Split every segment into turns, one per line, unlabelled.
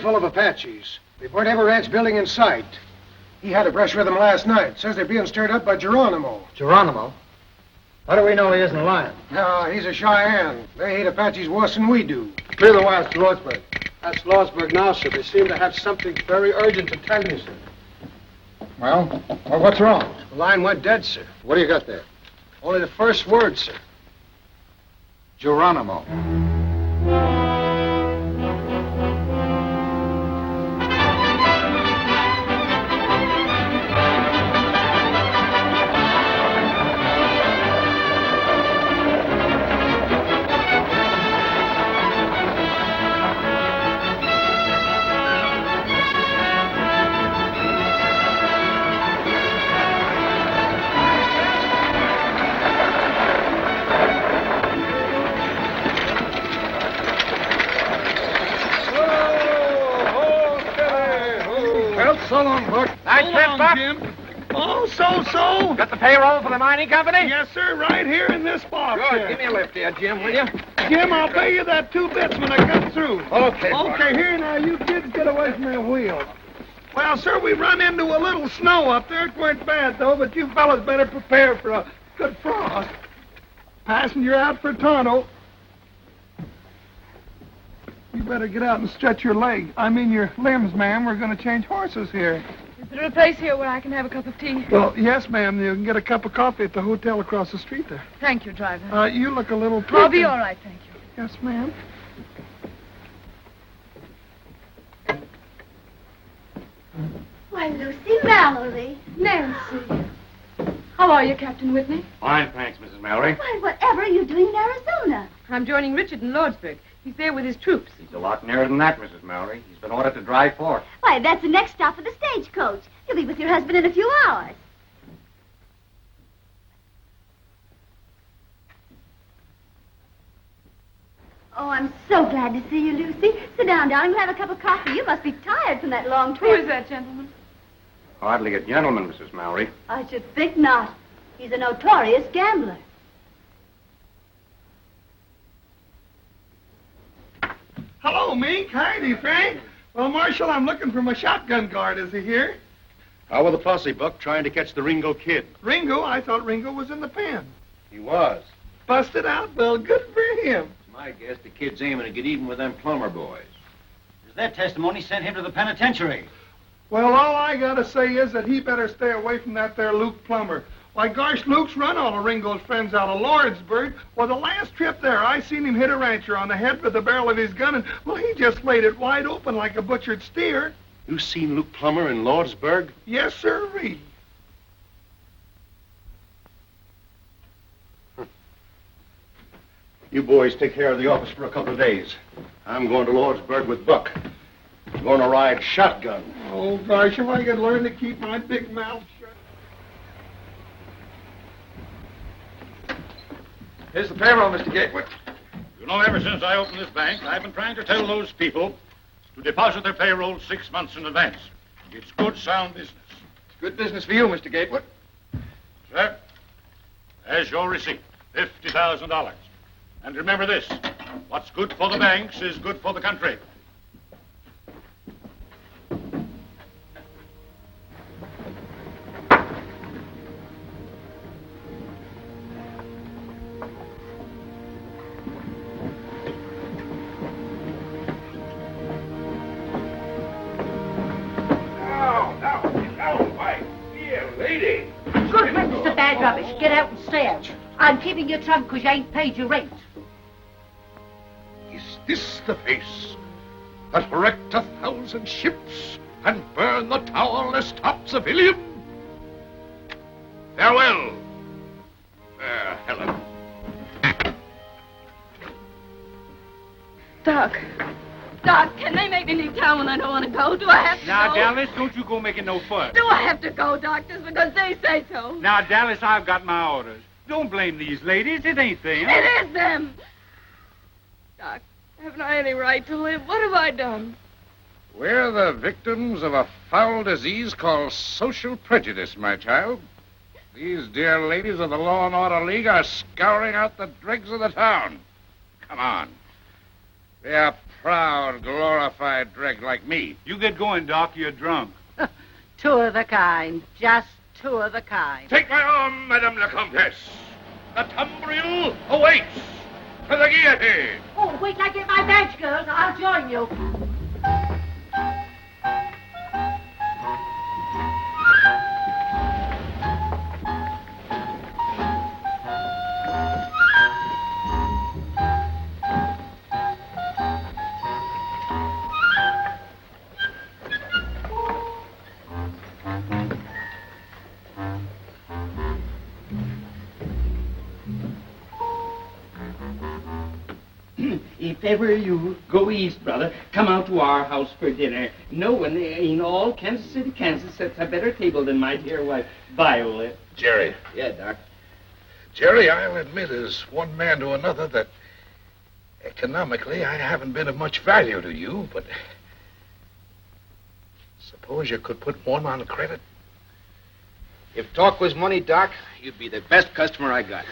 full of Apaches. They point every ranch building in sight. He had a brush with them last night. Says they're being stirred up by Geronimo.
Geronimo? How do we know he isn't a lion?
No, he's a Cheyenne. They hate Apaches worse than we do.
Clear the wires to Lordsburg.
That's Lordsburg now, sir. They seem to have something very urgent to tell you, sir.
Well, what's wrong?
The line went dead, sir.
What do you got there?
Only the first word, sir.
Geronimo.
So long, Buck.
Nice trip, Buck.
Jim. Oh, so.
Got the payroll for the mining company?
Yes, sir, right here in this box.
Good.
Here.
Give me a lift here, Jim, will you?
Jim, I'll pay you that 2 bits when I come through.
Okay, Buck.
Okay, here now, you kids get away from that wheel. Well, sir, we run into a little snow up there. It weren't bad, though, but you fellas better prepare for a good frost. Passenger out for Tonto. You better get out and stretch your your limbs, ma'am. We're going to change horses here.
Is there a place here where I can have a cup of tea?
Well, yes, ma'am. You can get a cup of coffee at the hotel across the street there.
Thank you, driver.
You look a little...
I'll be all right, thank you.
Yes, ma'am.
Why, Lucy Mallory. Nancy.
How are you, Captain Whitney?
Fine, thanks, Mrs. Mallory.
Why, whatever are you doing in Arizona?
I'm joining Richard in Lordsburg. He's there with his troops.
He's a lot nearer than that, Mrs. Mallory. He's been ordered to drive forth.
Why, that's the next stop of the stagecoach. You'll be with your husband in a few hours. Oh, I'm so glad to see you, Lucy. Sit down, darling. We'll have a cup of coffee. You must be tired from that long trip.
Who is that gentleman?
Hardly a gentleman, Mrs. Mallory.
I should think not. He's a notorious gambler.
Hello, Mink. Heidi, Frank. Well, Marshal, I'm looking for my shotgun guard. Is he here?
How were the posse, Buck, trying to catch the Ringo kid?
Ringo? I thought Ringo was in the pen.
He was.
Busted out? Well, good for him.
It's my guess the kid's aiming to get even with them Plummer boys.
Their testimony sent him to the penitentiary.
Well, all I gotta say is that he better stay away from that there Luke Plummer. Why, gosh, Luke's run all of Ringo's friends out of Lordsburg. Well, the last trip there, I seen him hit a rancher on the head with the barrel of his gun, and, well, he just laid it wide open like a butchered steer.
You seen Luke Plummer in Lordsburg?
Yes, sirree.
You boys take care of the office for a couple of days. I'm going to Lordsburg with Buck. I'm going to ride shotgun.
Oh, gosh, if I could learn to keep my big mouth shut.
Here's the payroll, Mr. Gatewood.
You know, ever since I opened this bank, I've been trying to tell those people to deposit their payroll 6 months in advance. It's good, sound business.
It's good business for you, Mr. Gatewood.
Sir, there's your receipt, $50,000. And remember this, what's good for the banks is good for the country.
Rubbish. Get out and stay out. I'm keeping your trunk because you ain't paid your rent.
Is this the face that wrecked 1,000 ships and burned the towerless top civilian? Farewell, fair Helen.
Doc, can they make me leave town when I don't want to go? Do I have to
Now,
go?
Dallas, don't you go making no fuss.
Do I have to go, doctors, because they say so?
Now, Dallas, I've got my orders. Don't blame these ladies. It ain't them.
It is them. Doc, haven't I any right to live? What have I done?
We're the victims of a foul disease called social prejudice, my child. These dear ladies of the Law and Order League are scouring out the dregs of the town. Come on. Yeah, proud, glorified dreg like me.
You get going, Doc. You're drunk.
Two of the kind. Just two of the kind.
Take my arm, Madame la Comtesse. The tumbril awaits for the guillotine.
Oh, wait till I get my badge, girls. I'll join you.
If ever you go east, brother, come out to our house for dinner. No one in all Kansas City, Kansas sets a better table than my dear wife, Viola.
Jerry.
Yeah, Doc.
Jerry, I'll admit as one man to another that economically I haven't been of much value to you, but suppose you could put one on credit.
If talk was money, Doc, you'd be the best customer I got.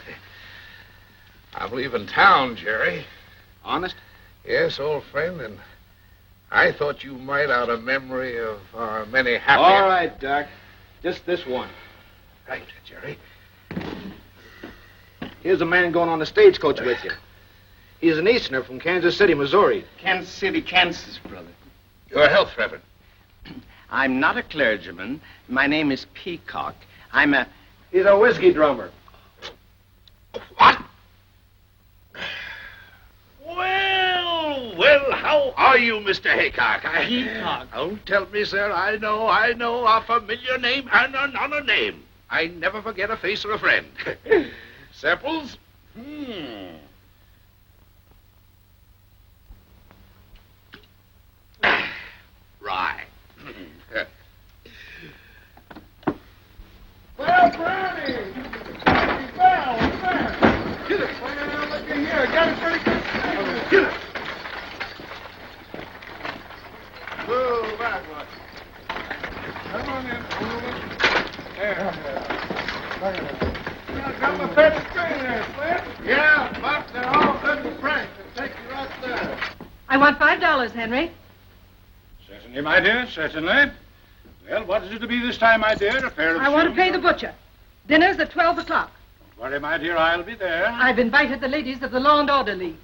I'm leaving town, Jerry.
Honest?
Yes, old friend, and I thought you might, out of memory of our many happy...
All right, Doc. Just this one.
Right, Jerry.
Here's a man going on the stagecoach with you. He's an Easterner from Kansas City, Missouri.
Kansas City, Kansas, brother.
Your health, Reverend.
I'm not a clergyman. My name is Peacock.
He's a whiskey drummer.
What?
Well, how are you, Mr. Haycock?
Peacock.
Don't tell me, sir. I know, a familiar name and another name. I never forget a face or a friend. Samples? Right.
Well, Brownie! Well, what's that? Get it. Well, look at here. Got it pretty good. Get it. Move backward. Come on in. Move it. There. Look at that. I got my pet string there, Flint. Yeah, but they're all good and fresh. They'll take you right there.
I want $5, Henry.
Certainly, my dear, certainly. Well, what is it to be this time, my dear? A pair of
I want to
shoes?
pay the butcher. Dinner's at 12 o'clock.
Don't worry, my dear, I'll be there.
I've invited the ladies of the Law and Order League.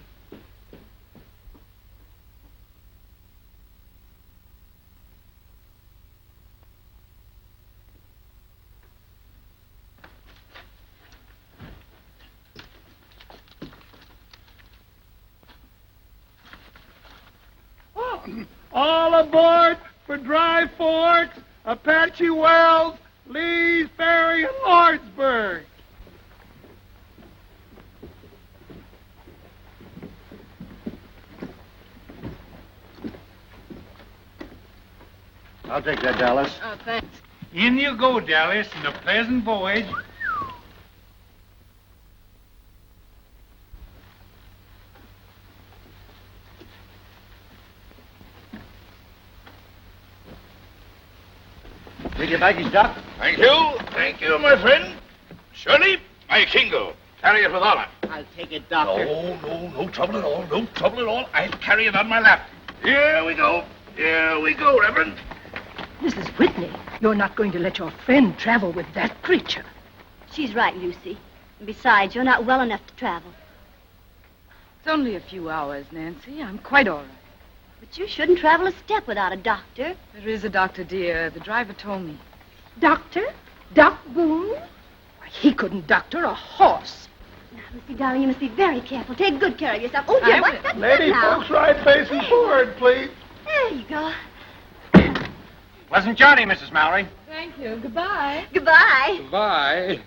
All aboard for Dry Forks, Apache Wells, Lee's Ferry, and Lordsburg.
I'll take that, Dallas.
Oh, thanks.
In you go, Dallas, and a pleasant voyage.
Take your baggage, Doc.
Thank you, my friend. Shirley, my Kingo. Carry it with honor.
I'll take it, Doctor.
No trouble at all. No trouble at all. I'll carry it on my lap. Here we go, Reverend.
Mrs. Whitney, you're not going to let your friend travel with that creature.
She's right, Lucy. And besides, you're not well enough to travel.
It's only a few hours, Nancy. I'm quite all right.
But you shouldn't travel a step without a doctor.
There is a doctor, dear. The driver told me.
Doctor? Doc Boone? Why, he couldn't doctor a horse.
Now, Lucy, darling, you must be very careful. Take good care of yourself. Oh, dear, what's that?
Lady
now?
folks, right facing forward, please.
There you go.
Pleasant journey, Mrs. Mallory.
Thank you. Goodbye.
Goodbye.
Goodbye.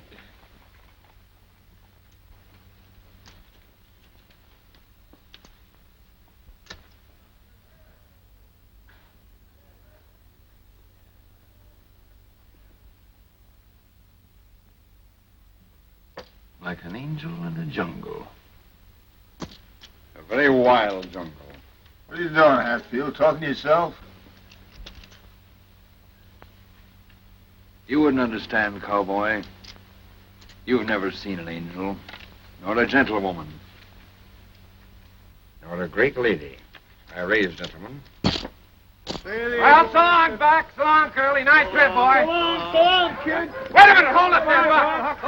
Like an angel in a jungle.
A very wild jungle.
What are you doing, Hatfield? Talking to yourself?
You wouldn't understand, cowboy. You've never seen an angel, nor a gentlewoman,
Nor a great lady. I raise, gentlemen.
Well, so long, Buck. So long, Curly. Nice trip, boy.
So long, kid.
Wait a minute. Hold up there, Buck.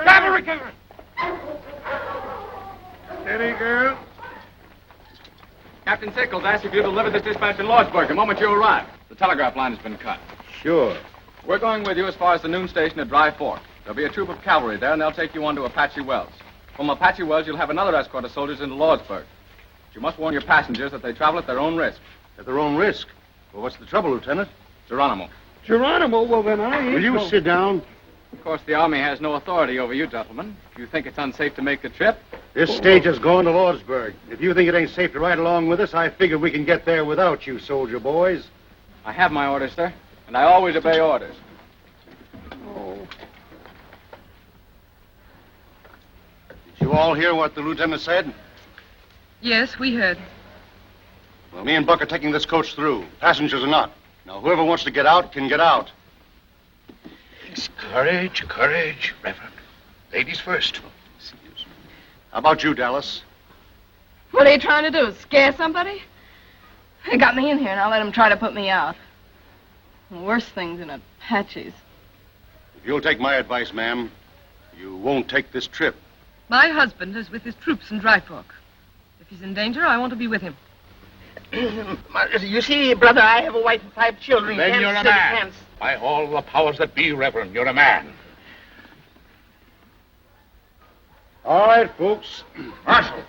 Cavalry, cavalry.
Steady, girl.
Captain Sickles asked if you to deliver this dispatch in Lordsburg the moment you arrive. The telegraph line has been cut.
Sure.
We're going with you as far as the noon station at Dry Fork. There'll be a troop of cavalry there, and they'll take you on to Apache Wells. From Apache Wells, you'll have another escort of soldiers into Lordsburg. But you must warn your passengers that they travel at their own risk.
At their own risk? Well, what's the trouble, Lieutenant?
Geronimo.
Geronimo? Well, then I ain't
Will you
go-
sit down?
Of course, the Army has no authority over you, gentlemen. If you think it's unsafe to make the trip...
This stage is going to Lordsburg. If you think it ain't safe to ride along with us, I figure we can get there without you, soldier boys.
I have my orders, sir, and I always obey orders.
Oh.
Did you all hear what the lieutenant said?
Yes, we heard.
Well, me and Buck are taking this coach through. Passengers are not. Now, whoever wants to get out can get out.
Courage, courage, Reverend. Ladies first.
How about you, Dallas?
What are you trying to do? Scare somebody? They got me in here, and I'll let them try to put me out. Worse things than Apaches.
If you'll take my advice, ma'am, you won't take this trip.
My husband is with his troops in Dry Fork. If he's in danger, I want to be with him.
You see, brother, I have a wife and 5 children.
Then
Kansas
you're a
City,
man.
Kansas.
By all the powers that be, Reverend, you're a man.
All right, folks.
Marshal,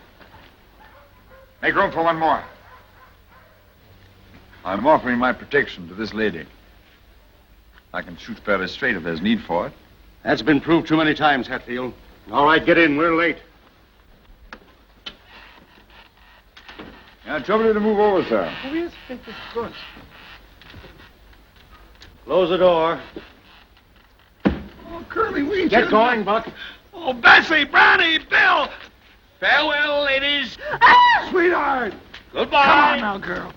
make room for one more. I'm offering my protection to this lady. I can shoot fairly straight if there's need for it.
That's been proved too many times, Hatfield. All right, get in. We're late.
Now, trouble you to move over, sir.
Who do you think this is good?
Close the door.
Oh, Curly, we
Get going, Buck.
Oh, Bessie, Brownie, Bill.
Farewell, ladies.
Sweetheart.
Goodbye.
Come on now, girl.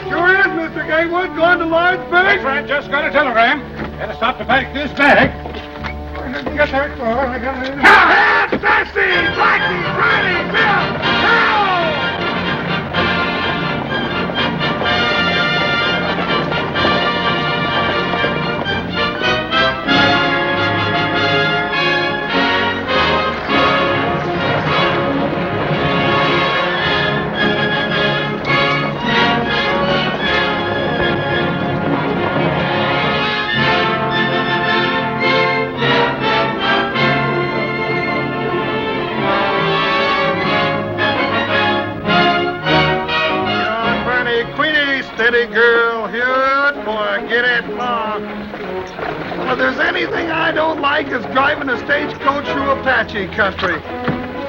Sure is, Mr. Gatewood. Going to Lordsburg?
That's right, just got a telegram. Gotta stop to pack this bag.
Where did you get that for? I got it. Now, Bessie, Blackie, Brownie, Bill. Now! Steady, girl. Hear it, boy. Get it long. Well, if there's anything I don't like, is driving a stagecoach through Apache country.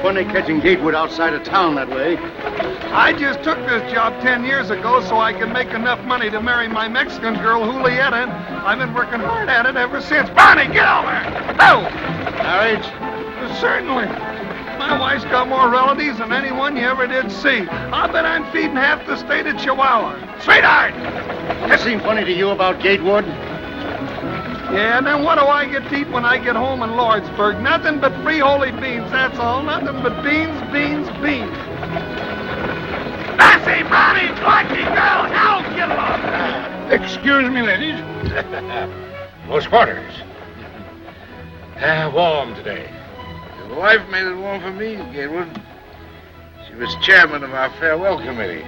Funny catching Gatewood outside of town that way.
I just took this job 10 years ago so I could make enough money to marry my Mexican girl, Julieta, and I've been working hard at it ever since. Bonnie, get over! No!
Marriage?
Certainly. My wife's got more relatives than anyone you ever did see. I bet I'm feeding half the state of Chihuahua. Sweetheart!
That seem funny to you about Gatewood?
Yeah, and then what do I get to eat when I get home in Lordsburg? Nothing but free holy beans, that's all. Nothing but beans, beans, beans. Bessie, Brownie, Blackie, girl, now get along!
Excuse me, ladies.
Close quarters. Warm today.
Your wife made it warm for me, Gatewood. She was chairman of our farewell committee.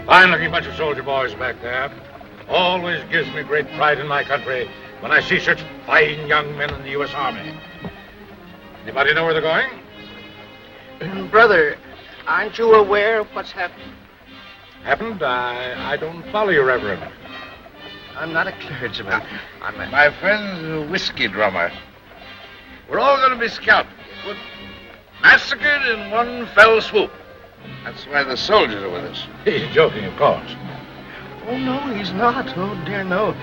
Fine-looking bunch of soldier boys back there. Always gives me great pride in my country when I see such fine young men in the U.S. Army. Anybody know where they're going?
Brother, aren't you aware of what's happened?
Happened? I don't follow you, Reverend.
I'm not a clergyman. My friend's a whiskey drummer. We're all going to be scalped. Massacred in one fell swoop. That's why the soldiers are with us.
He's joking, of course.
Oh, no, he's not. Oh, dear, no.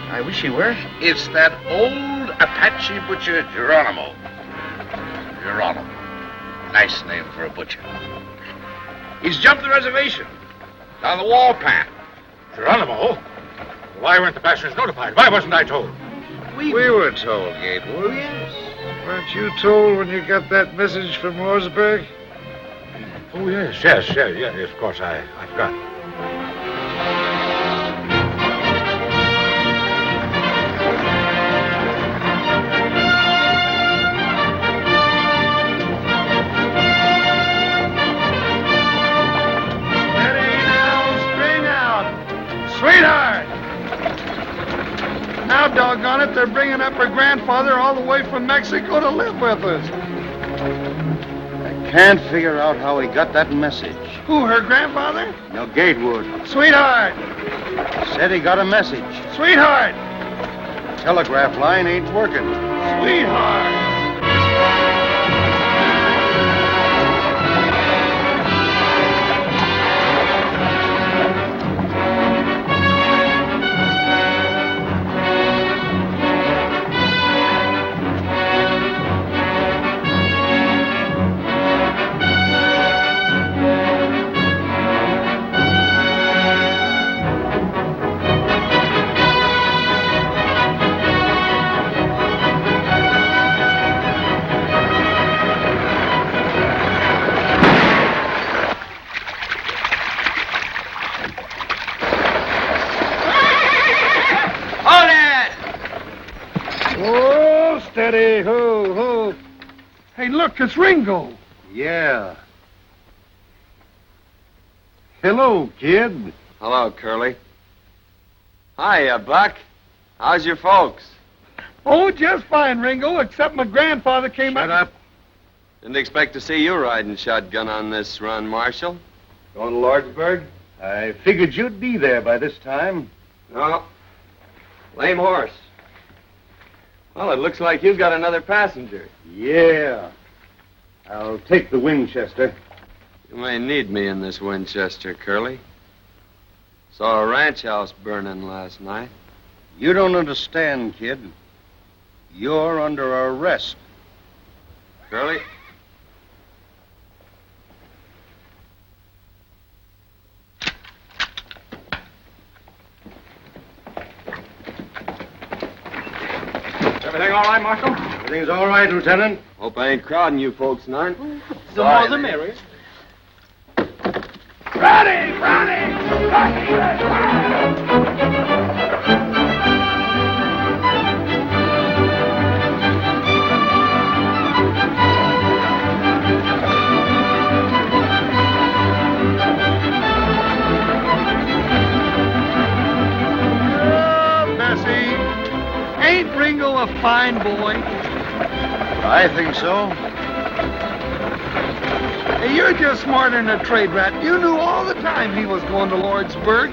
I wish he were.
It's that old Apache butcher, Geronimo. Geronimo. Nice name for a butcher. He's jumped the reservation. Down the wall path.
Geronimo? Why weren't the passengers notified? Why wasn't I told?
We were told, Gatewood.
Yes.
Weren't you told when you got that message from Lordsburg?
Oh, yes, of course, I forgot.
Sweetheart! Now, doggone it, they're bringing up her grandfather all the way from Mexico to live with us.
I can't figure out how he got that message.
Who, her grandfather?
No, Gatewood.
Sweetheart!
Said he got a message.
Sweetheart!
Telegraph line ain't working.
Sweetheart! Steady, ho. Hey, look, it's Ringo.
Yeah. Hello, kid.
Hello, Curly. Hi, Buck. How's your folks?
Oh, just fine, Ringo, except my grandfather came
Shut up.
Didn't expect to see you riding shotgun on this run, Marshal.
Going to Lordsburg? I figured you'd be there by this time.
No. Lame horse. Well, it looks like you've got another passenger.
Yeah. I'll take the Winchester.
You may need me in this Winchester, Curly. Saw a ranch house burning last night.
You don't understand, kid. You're under arrest.
Curly?
Everything all right, Marshal?
Everything's all right, Lieutenant.
Hope I ain't crowding you folks none.
The more the merrier.
Bessie, ain't Ringo a fine boy?
I think so.
Hey, you're just smarter than a trade rat. You knew all the time he was going to Lordsburg.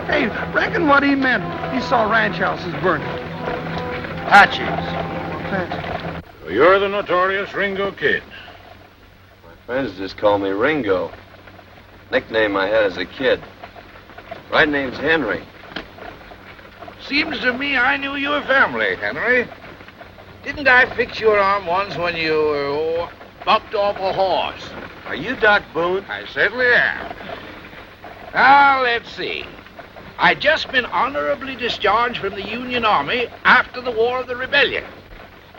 Hey, reckon what he meant. He saw ranch houses burning.
Apaches.
So you're the notorious Ringo Kid.
My friends just call me Ringo. Nickname I had as a kid. Right name's Henry.
Seems to me I knew your family, Henry. Didn't I fix your arm once when you bucked off a horse?
Are you Doc Boone?
I certainly am. Now, let's see. I just been honorably discharged from the Union Army after the War of the Rebellion.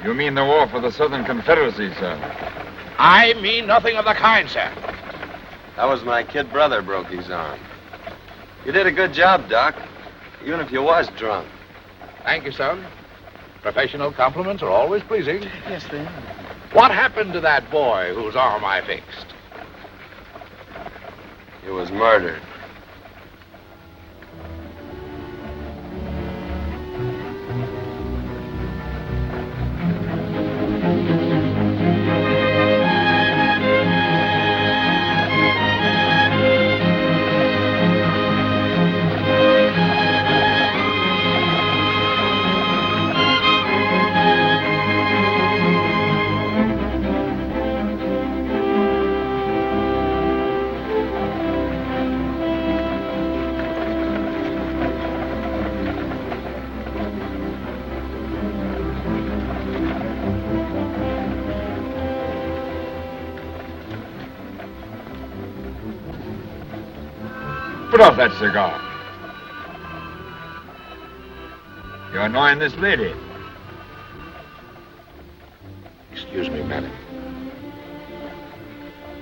You mean the war for the Southern Confederacy, sir?
I mean nothing of the kind, sir.
That was my kid brother broke his arm. You did a good job, Doc. Even if you was drunk.
Thank you, son. Professional compliments are always pleasing.
Yes, they are.
What happened to that boy whose arm I fixed?
He was murdered.
Put off that cigar. You're annoying this lady.
Excuse me, madam.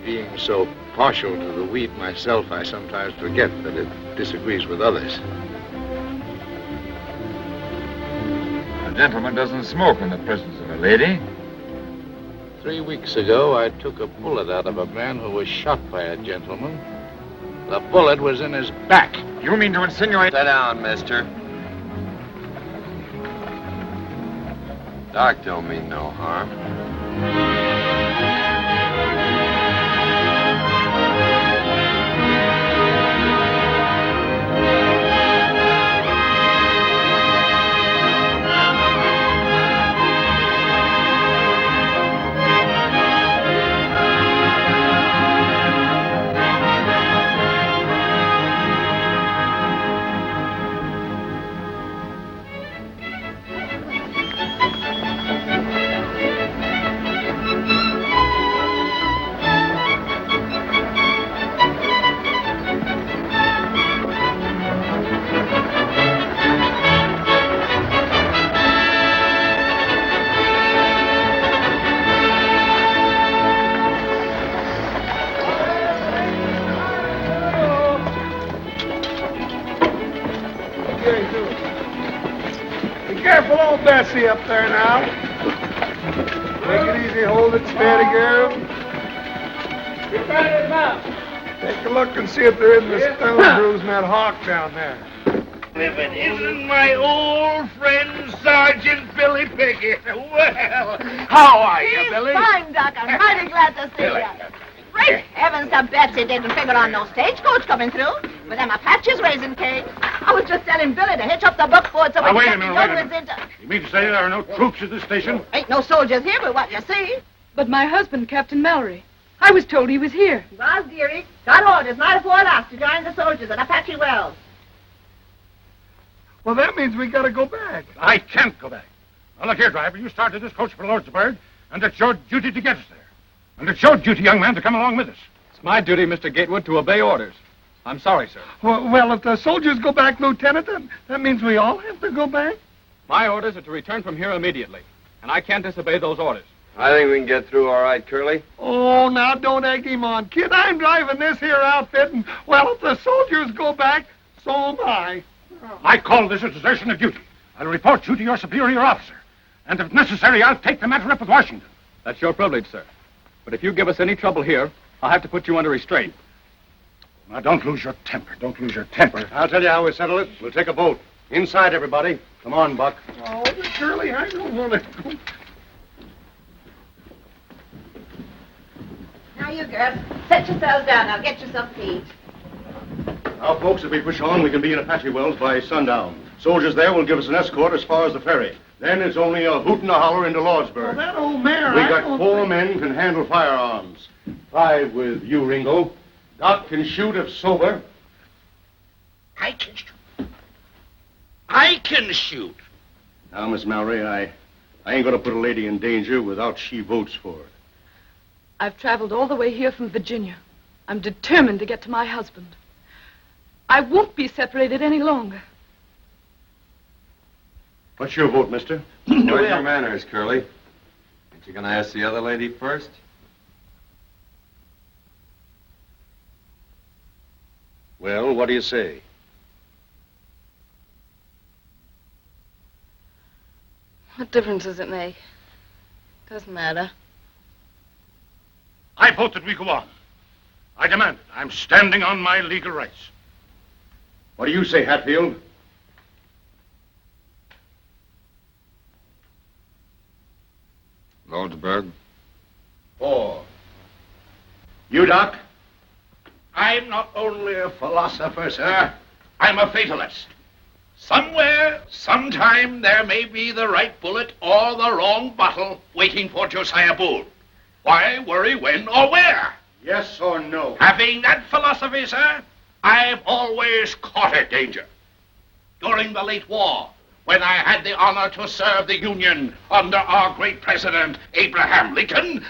Being so partial to the weed myself, I sometimes forget that it disagrees with others.
A gentleman doesn't smoke in the presence of a lady.
3 weeks ago, I took a bullet out of a man who was shot by a gentleman. The bullet was in his back.
You mean to insinuate...
Sit down, mister. Doc don't mean no harm.
Careful, old Bessie up there now. Take it easy, hold it steady, girl.
Get out of his mouth.
Take a look and see if there isn't a stone bruise in that hawk down there.
If it isn't my old friend, Sergeant Billy Pickett. Well, how are you, Billy?
Fine, Doc. I'm mighty glad to see you. Great heavens, the Betsy didn't figure on no stagecoach coming through. With them Apaches raising cake. I was just telling Billy to hitch up the buckboard so we
Now, wait
can
a
get
minute,
the
wait a
young ones into...
You mean to say there are no troops at this station?
Ain't no soldiers here but what you see.
But my husband, Captain Mallory. I was told he was here.
Was, dearie. Got orders night before last to join the soldiers at Apache Wells.
Well, that means we gotta go back.
I can't go back. Now, look here, driver. You started this coach for Lordsburg, and it's your duty to get us there. And it's your duty, young man, to come along with us.
It's my duty, Mr. Gatewood, to obey orders. I'm sorry, sir.
Well, if the soldiers go back, Lieutenant, then that means we all have to go back?
My orders are to return from here immediately, and I can't disobey those orders.
I think we can get through all right, Curly.
Oh, now don't egg him on, kid. I'm driving this here outfit, and, well, if the soldiers go back, so am I.
I call this a desertion of duty. I'll report you to your superior officer. And if necessary, I'll take the matter up with Washington.
That's your privilege, sir. But if you give us any trouble here, I'll have to put you under restraint.
Now, don't lose your temper. Don't lose your temper.
I'll tell you how we settle it. We'll take a boat. Inside, everybody. Come on, Buck.
Oh, Curly, I don't want to go.
Now, you girls, set yourselves down. I'll get you some to eat.
Now, folks, if we push on, we can be in Apache Wells by sundown. Soldiers there will give us an escort as far as the ferry. Then it's only a hoot and a holler into Lordsburg.
Well, that old mare,
We
I
got
don't
4 men can handle firearms. 5 with you, Ringo. Doc can shoot if sober.
I can shoot. I can shoot.
Now, Miss Mallory, I ain't gonna put a lady in danger without she votes for it.
I've traveled all the way here from Virginia. I'm determined to get to my husband. I won't be separated any longer.
What's your vote, mister?
Where's your manners, Curly? Ain't you gonna ask the other lady first?
Well, what do you say?
What difference does it make? Doesn't matter.
I vote that we go on. I demand it. I'm standing on my legal rights.
What do you say, Hatfield?
Lordsburg.
4. You, Doc?
I'm not only a philosopher, sir. I'm a fatalist. Somewhere, sometime, there may be the right bullet or the wrong bottle waiting for Josiah Boone. Why worry when or where?
Yes or no?
Having that philosophy, sir, I've always courted danger. During the late war, when I had the honor to serve the Union under our great president, Abraham Lincoln,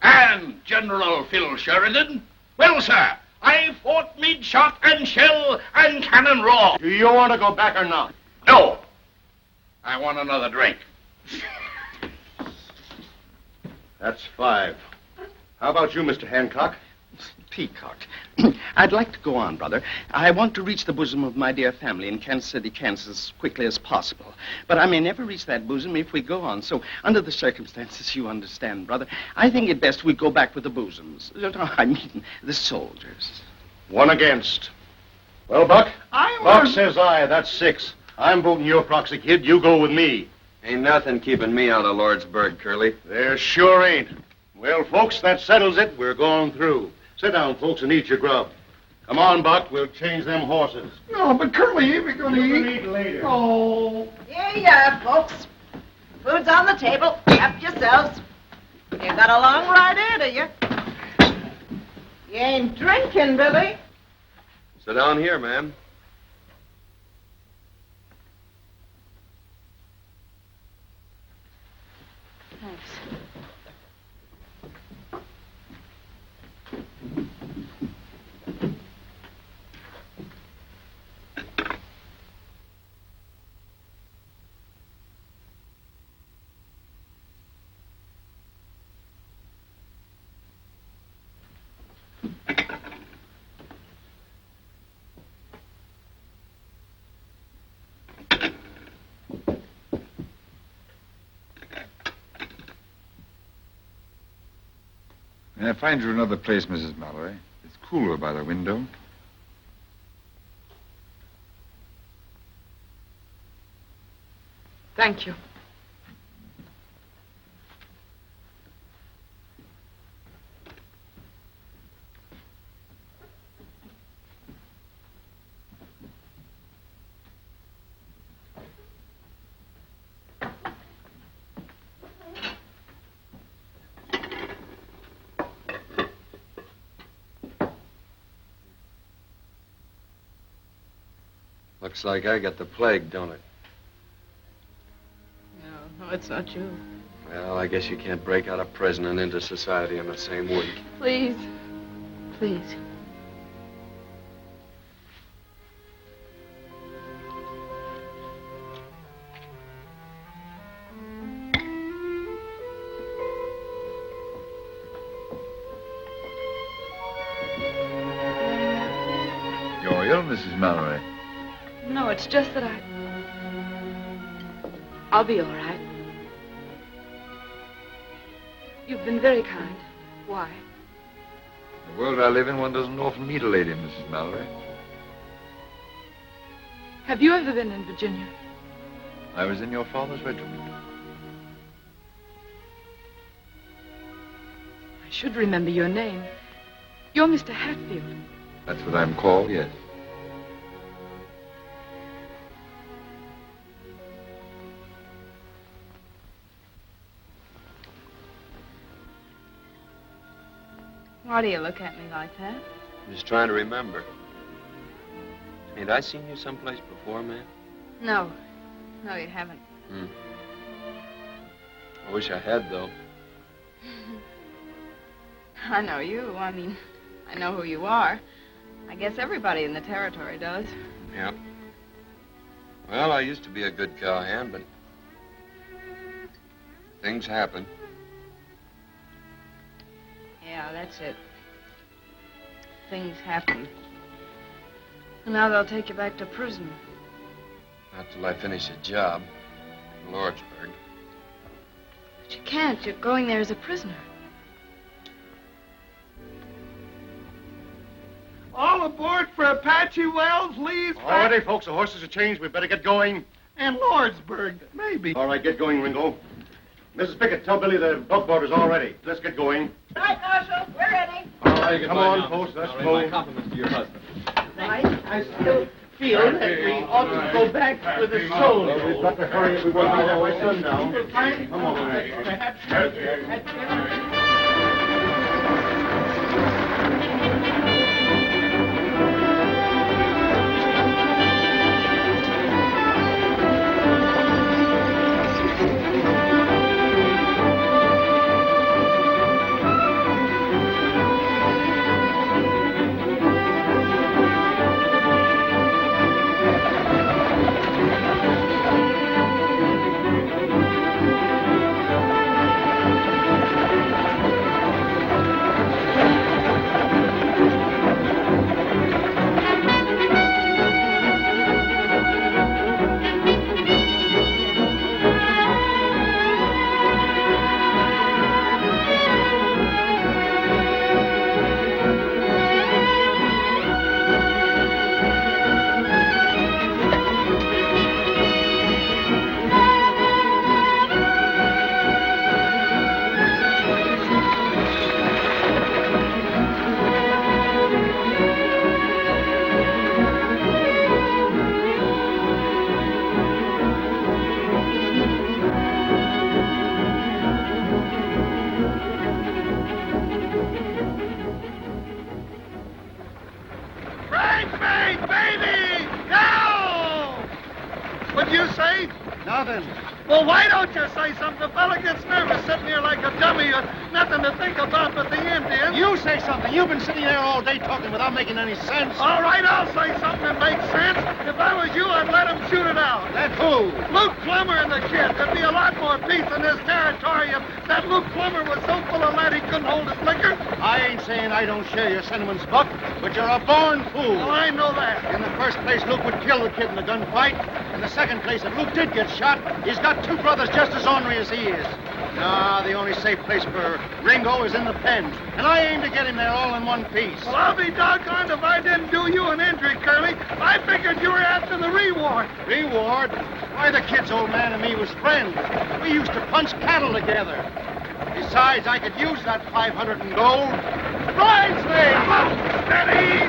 and General Phil Sheridan, well, sir, I fought mid shot and shell and cannon raw.
Do you want to go back or not?
No. I want another drink.
That's 5. How about you, Mr. Hancock?
Peacock. I'd like to go on, brother. I want to reach the bosom of my dear family in Kansas City, Kansas, as quickly as possible. But I may never reach that bosom if we go on. So, under the circumstances, you understand, brother, I think it best we go back with the bosoms. I mean, the soldiers.
1 against. Well, Buck?
I
Buck
want...
says aye. That's 6. I'm voting your proxy, kid. You go with me.
Ain't nothing keeping me out of Lordsburg, Curly.
There sure ain't. Well, folks, that settles it. We're going through. Sit down, folks, and eat your grub. Come on, Buck. We'll change them horses.
No, but Curly ain't we going to
You
eat.
can eat later.
Oh.
Yeah, folks. Food's on the table. Help yourselves. You've got a long ride ahead of you. You ain't drinking, Billy.
Sit down here, ma'am.
Thanks.
May I find you another place, Mrs. Mallory? It's cooler by the window.
Thank you.
Looks like I got the plague, don't it?
No, it's not you.
Well, I guess you can't break out of prison and into society in the same week.
Please. Please.
You're ill, Mrs. Mallory.
No, it's just that I'll be all right. You've been very kind. Why?
The world I live in, one doesn't often meet a lady, Mrs. Mallory.
Have you ever been in Virginia?
I was in your father's regiment.
I should remember your name. You're Mr. Hatfield.
That's what I'm called, yes.
Why do you look at me like that?
I'm just trying to remember. Ain't I seen you someplace before, man?
No. No, you haven't.
I wish I had, though.
I know you. I mean, I know who you are. I guess everybody in the territory does.
Yeah. Well, I used to be a good cowhand, but things happen.
Yeah, that's it. Things happen. And now they'll take you back to prison.
Not till I finish a job in Lordsburg.
But you can't. You're going there as a prisoner.
All aboard for Apache Wells, Lee's...
All righty, folks. The horses are changed. We better get going.
And Lordsburg, maybe.
All right, get going, Ringo. Mrs. Pickett, tell Billy the buckboard is all ready. Let's get going.
Right, Marshal, we're ready.
All right, come on, folks. Let's go.
My compliments to your husband. I still feel that we ought to go back with the soldiers.
Well, we've got to hurry if we want to be there by sundown. Come on.
Perhaps...
Nothing. Well, why don't you say something? The fella gets nervous sitting here like a dummy. Nothing to think about but the Indians.
You say something. You've been sitting there all day talking without making any sense.
All right, I'll say something that makes sense. If I was you, I'd let him shoot it out.
That who?
Luke Plummer and the kid. There'd be a lot more peace in this territory if that Luke Plummer was so full of lead he couldn't hold his liquor.
I ain't saying I don't share your sentiments, Buck, but you're a born fool.
Well, I know that.
In the first place, Luke would kill the kid in the gunfight. In the second place, if Luke did get shot, he's got two brothers just as ornery as he is. Nah, the only safe place for Ringo is in the pen, and I aim to get him there all in one piece.
Well, I'll be doggone if I didn't do you an injury, Curly. I figured you were after the reward.
Reward? Why, the kid's old man and me was friends. We used to punch cattle together. Besides, I could use that 500 in gold. Bridesmaid!
Steady!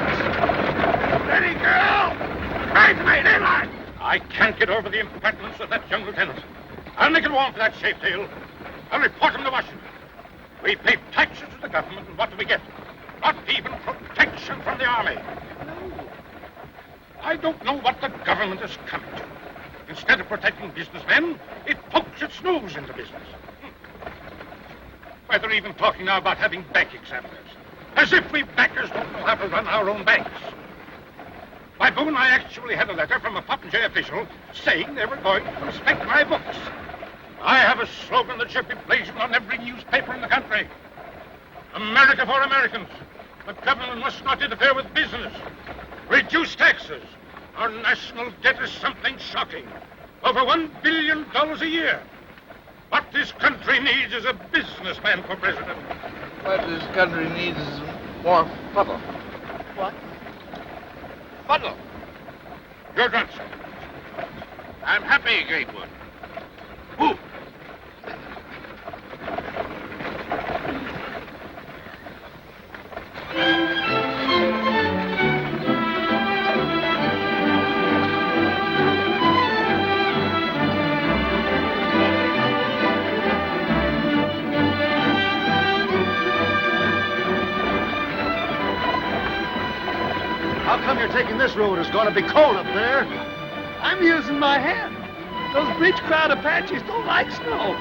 Steady, girl! Bridesmaid, inline!
I can't get over the impertinence of that young lieutenant. I'll make it warm for that Shafetail. I'll report him to Washington. We pay taxes to the government, and what do we get? Not even protection from the army. No. I don't know what the government has come to. Instead of protecting businessmen, it pokes its nose into business. Why, they're even talking now about having bank examiners. As if we bankers don't know how to run our own banks. Why, Boone, I actually had a letter from a Popinjay official saying they were going to inspect my books. I have a slogan that should be blazoned on every newspaper in the country. America for Americans. The government must not interfere with business. Reduce taxes. Our national debt is something shocking. Over $1 billion a year. What this country needs is a businessman for president.
What this country needs is more fuddle.
What? Fuddle.
You're drunk, sir.
I'm happy, Gatewood. Who?
How come you're taking this road? It's going to be cold up there.
I'm using my hand. Those breech crowd Apaches don't like snow.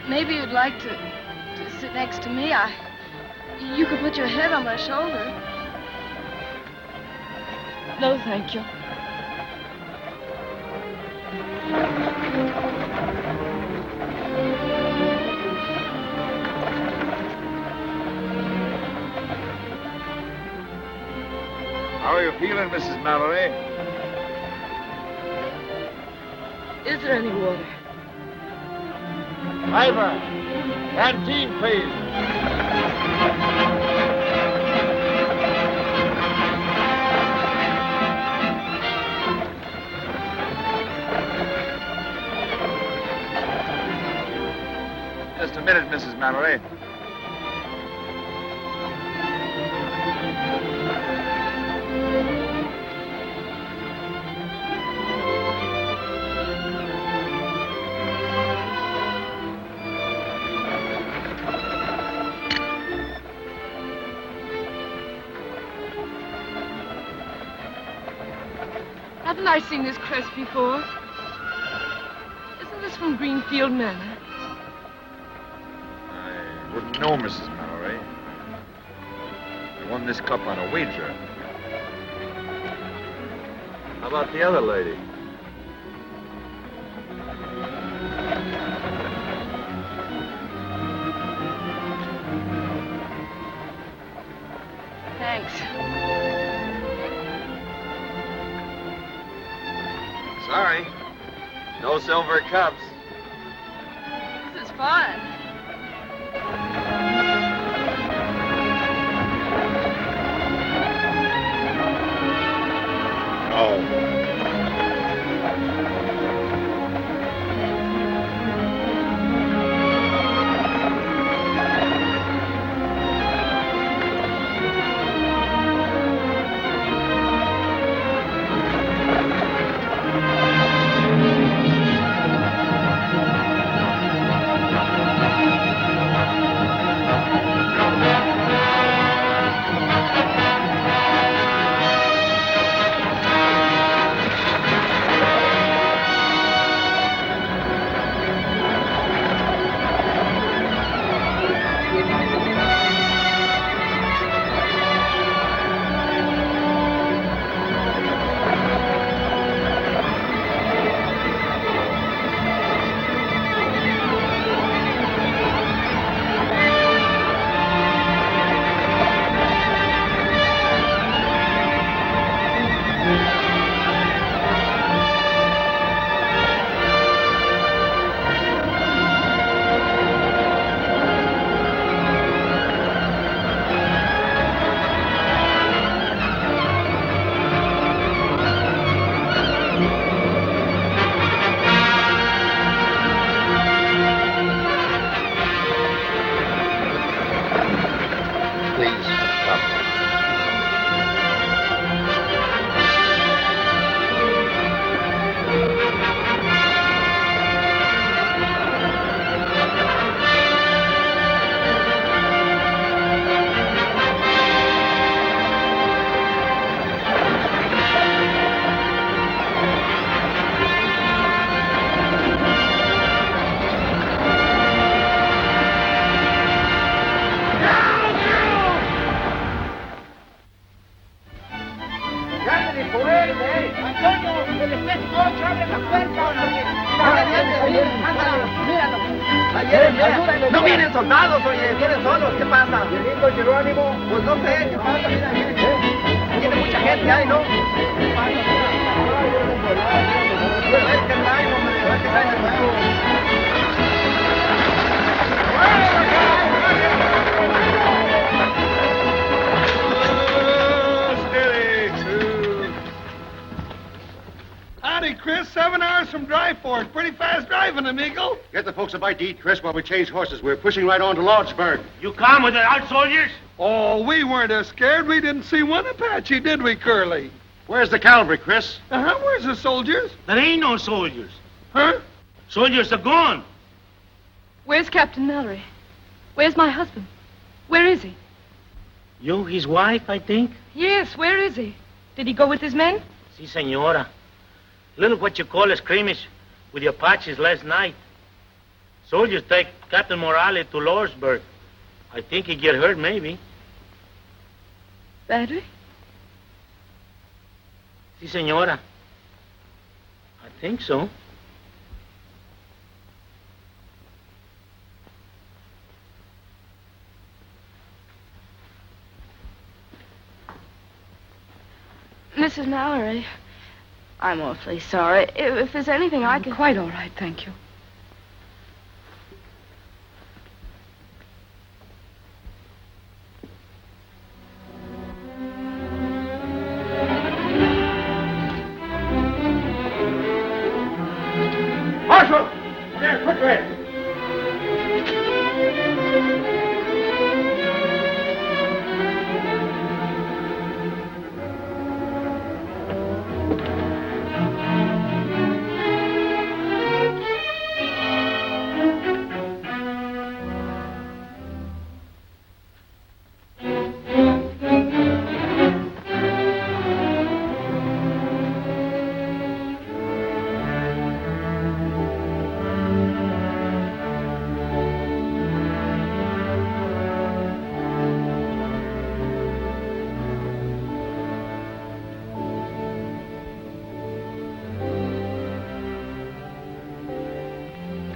Maybe you'd like to sit next to me. You could put your head on my shoulder. No, thank you.
How are you feeling, Mrs. Mallory?
Is there any water?
Ivor, canteen, please. Just a minute, Mrs. Mallory.
Haven't I seen this crest before? Isn't this from Greenfield Manor?
I wouldn't know, Mrs. Mallory. I won this cup on a wager. How about the other lady?
Thanks.
Sorry. No silver cups.
This is fun.
No.
No vienen soldados, oye, vienen solos, ¿qué pasa? Viejito Jerónimo, pues no sé, ¿qué pasa? Mira, tiene mucha gente ahí, ¿no? ¿Qué pasa? A ver qué traen, hombre, a ver qué traen de nuevo.
Howdy, Chris. 7 hours from Dry Fork. Pretty fast driving, amigo.
Get the folks a bite to eat, Chris, while we change horses. We're pushing right on to Lordsburg.
You come with the out soldiers?
Oh, we weren't as scared. We didn't see one Apache, did we, Curly?
Where's the cavalry, Chris?
Where's the soldiers?
There ain't no soldiers.
Huh?
Soldiers are gone.
Where's Captain Mallory? Where's my husband? Where is he?
You, his wife, I think?
Yes, where is he? Did he go with his men?
Si, senora. Little what you call a skirmish with the Apaches last night. Soldiers take Captain Morales to Lordsburg. I think he get hurt, maybe.
Badly?
Si, senora. I think so.
Mrs. Mallory, I'm awfully sorry. If there's anything I can...
Quite all right, thank you.
Marshal! Here, quickly!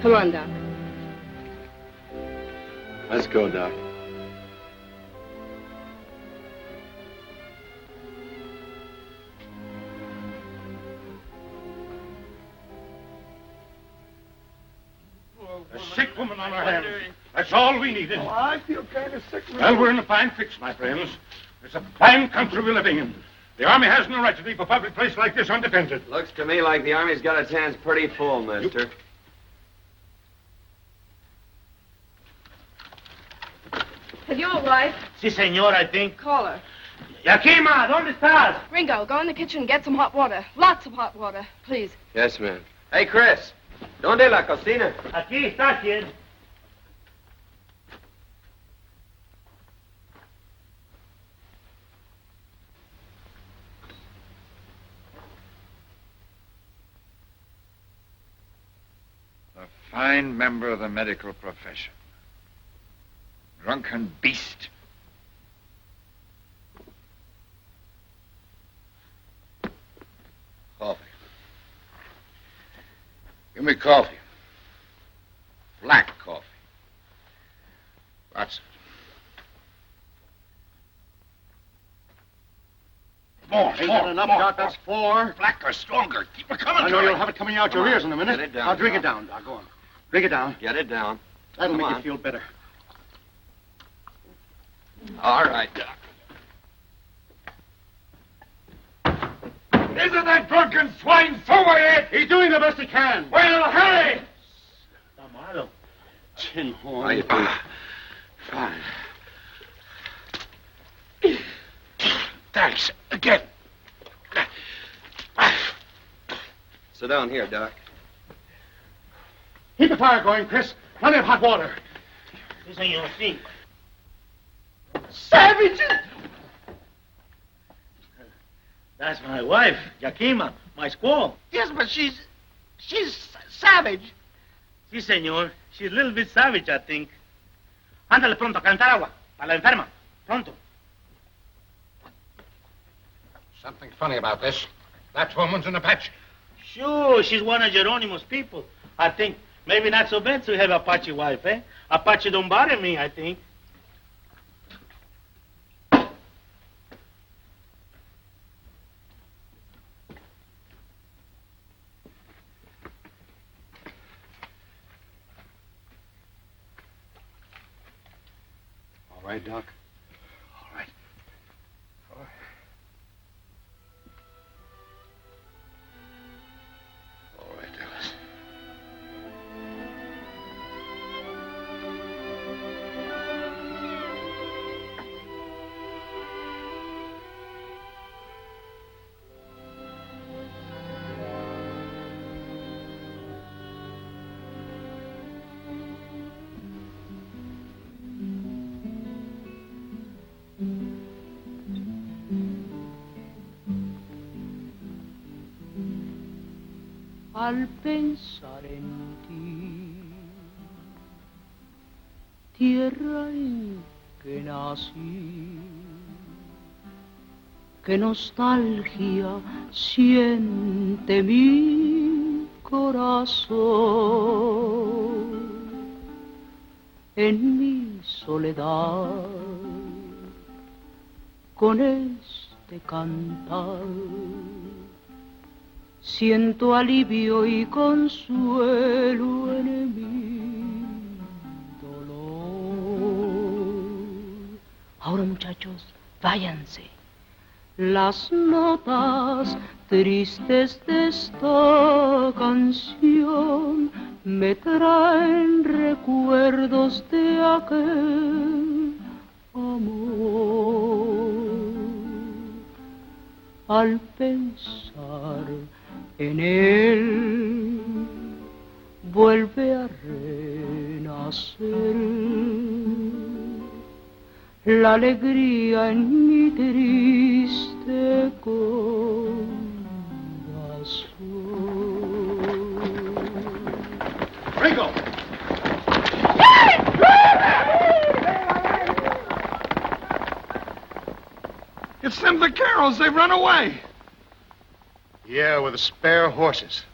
Come on, Doc.
Let's go, Doc.
A sick woman on our hands. That's all we needed.
Oh, I feel kind of sick.
Well, we're in a fine fix, my friends. It's a fine country we're living in. The Army has no right to leave a public place like this undefended.
Looks to me like the Army's got its hands pretty full, mister.
Have your wife?
Si, senor, I think.
Call her.
Yakima, ¿dónde estás?
Ringo, go in the kitchen and get some hot water. Lots of hot water, please.
Yes, ma'am. Hey, Chris. ¿Dónde la cocina?
Aquí está, kid.
A fine member of the medical profession. Drunken beast.
Coffee. Give me coffee. Black coffee. Lots of it. More,
Ain't
more,
that enough,
more,
Doc?
more.
That's 4.
Blacker, stronger. Keep it coming.
I know you'll have it coming out your ears in a minute.
Get it down,
Now drink
Doc.
it down, Doc. Go on. Drink it down.
Get it down.
That'll
Come
make
on.
you feel better.
All right, Doc.
Isn't that drunken swine sober yet?
He's doing the best he can.
Well, hurry!
Está malo.
Tin
How
horn.
you feeling?
Fine. Thanks. Again.
Sit down here, Doc.
Keep the fire going, Chris. Plenty of hot water.
Si, senor, si.
Savages!
That's my wife, Yakima, my squaw.
Yes, but she's savage.
Si, senor. She's a little bit savage, I think. Ándale pronto, a calentar agua. Para la enferma. Pronto.
Something funny about this. That woman's an Apache.
Sure, she's one of Geronimo's people. I think maybe not so bad to have Apache wife, eh? Apache don't bother me, I think.
All right, Doc?
All right.
All right, Ellis.
Al pensar en ti, tierra en que nací, qué nostalgia siente mi corazón en mi soledad con este cantar. Siento alivio y consuelo en mi dolor. Ahora, muchachos, váyanse. Las notas tristes de esta canción me traen recuerdos de aquel amor. Al pensar en él vuelve a renacer la alegría en mi triste corazón.
Ringo!
It's them vaqueros. They've run away.
Yeah, with the spare horses.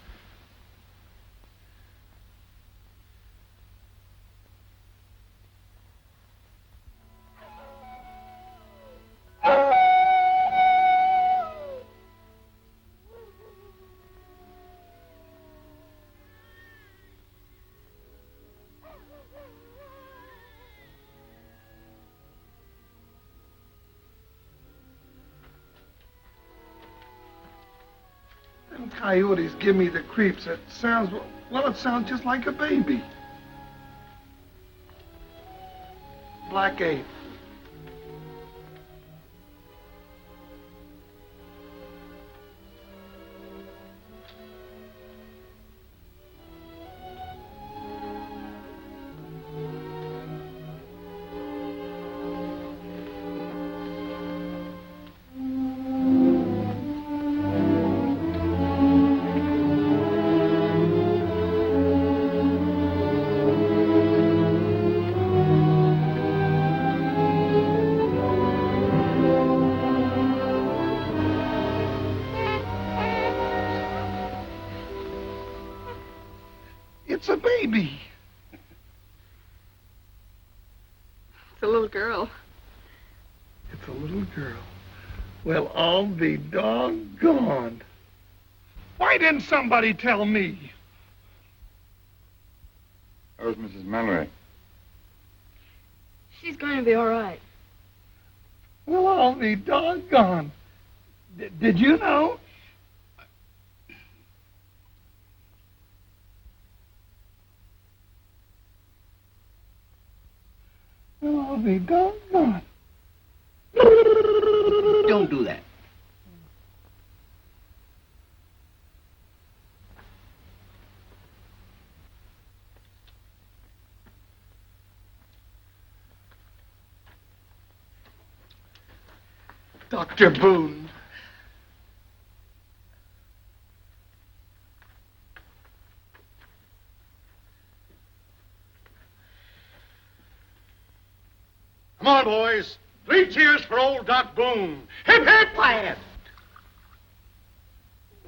Them coyotes give me the creeps. It sounds, well, it sounds just like a baby. Black Ape. It's a baby.
It's a little girl.
It's a little girl. Well, I'll be doggone. Why didn't somebody tell me?
How's Mrs. Mallory?
She's going to be all right.
Well, I'll be doggone. Did you know? Well, I'll be doggone.
Don't do that.
Dr. Boone.
Come on, boys. 3 cheers for old Doc Boone. Hip, hip!
Quiet.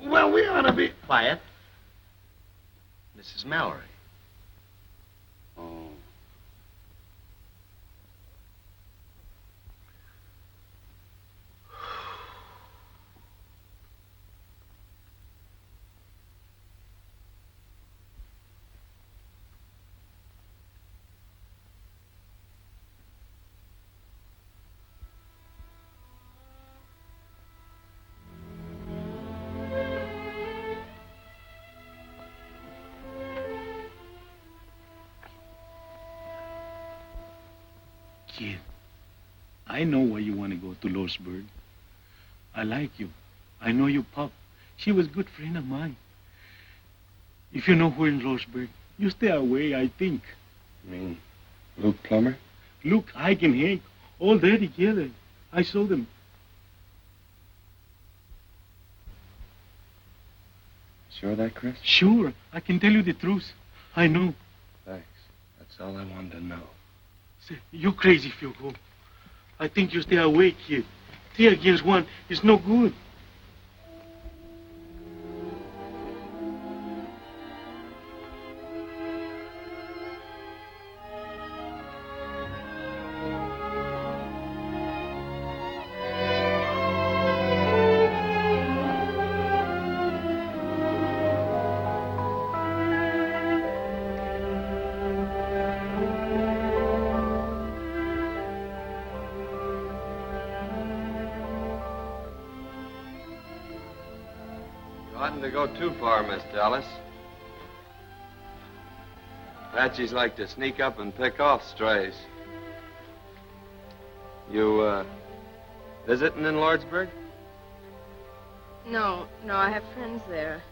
Well, we ought to be...
Quiet. Mrs. Mallory.
Oh.
Kid, I know why you want to go to Lordsburg. I like you. I know your pop. She was a good friend of mine. If you know who in Lordsburg, you stay away, I think.
You mean Luke Plummer?
Look, Ike and Hank, all there together. I saw them.
Sure of that, Chris?
Sure, I can tell you the truth. I know.
Thanks. That's all I wanted to know.
Say, you're crazy if you go. I think you stay away, kid. 3 against 1 is no good.
You oughtn't to go too far, Miss Dallas. Apaches like to sneak up and pick off strays. You, visiting in Lordsburg?
No, I have friends there.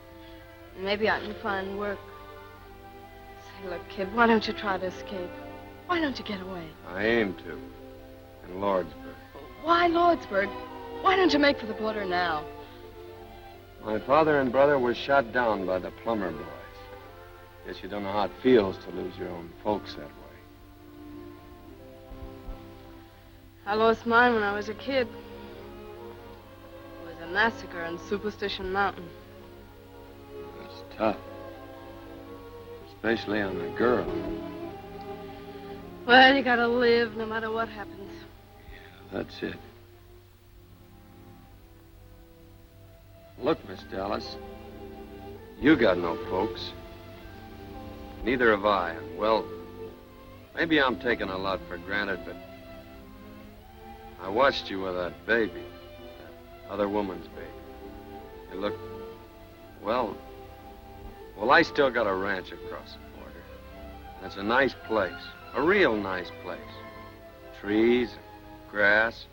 Maybe I can find work. Say, look, kid, why don't you try to escape? Why don't you get away?
I aim to. In Lordsburg.
Why Lordsburg? Why don't you make for the border now?
My father and brother were shot down by the Plummer boys. Guess you don't know how it feels to lose your own folks that way.
I lost mine when I was a kid. It was a massacre on Superstition Mountain.
That's tough. Especially on a girl.
Well, you gotta live no matter what happens.
That's it. Look, Miss Dallas, you got no folks. Neither have I. And, well, maybe I'm taking a lot for granted, but I watched you with that baby, that other woman's baby. You look, well, I still got a ranch across the border. It's a nice place, a real nice place. Trees, grass,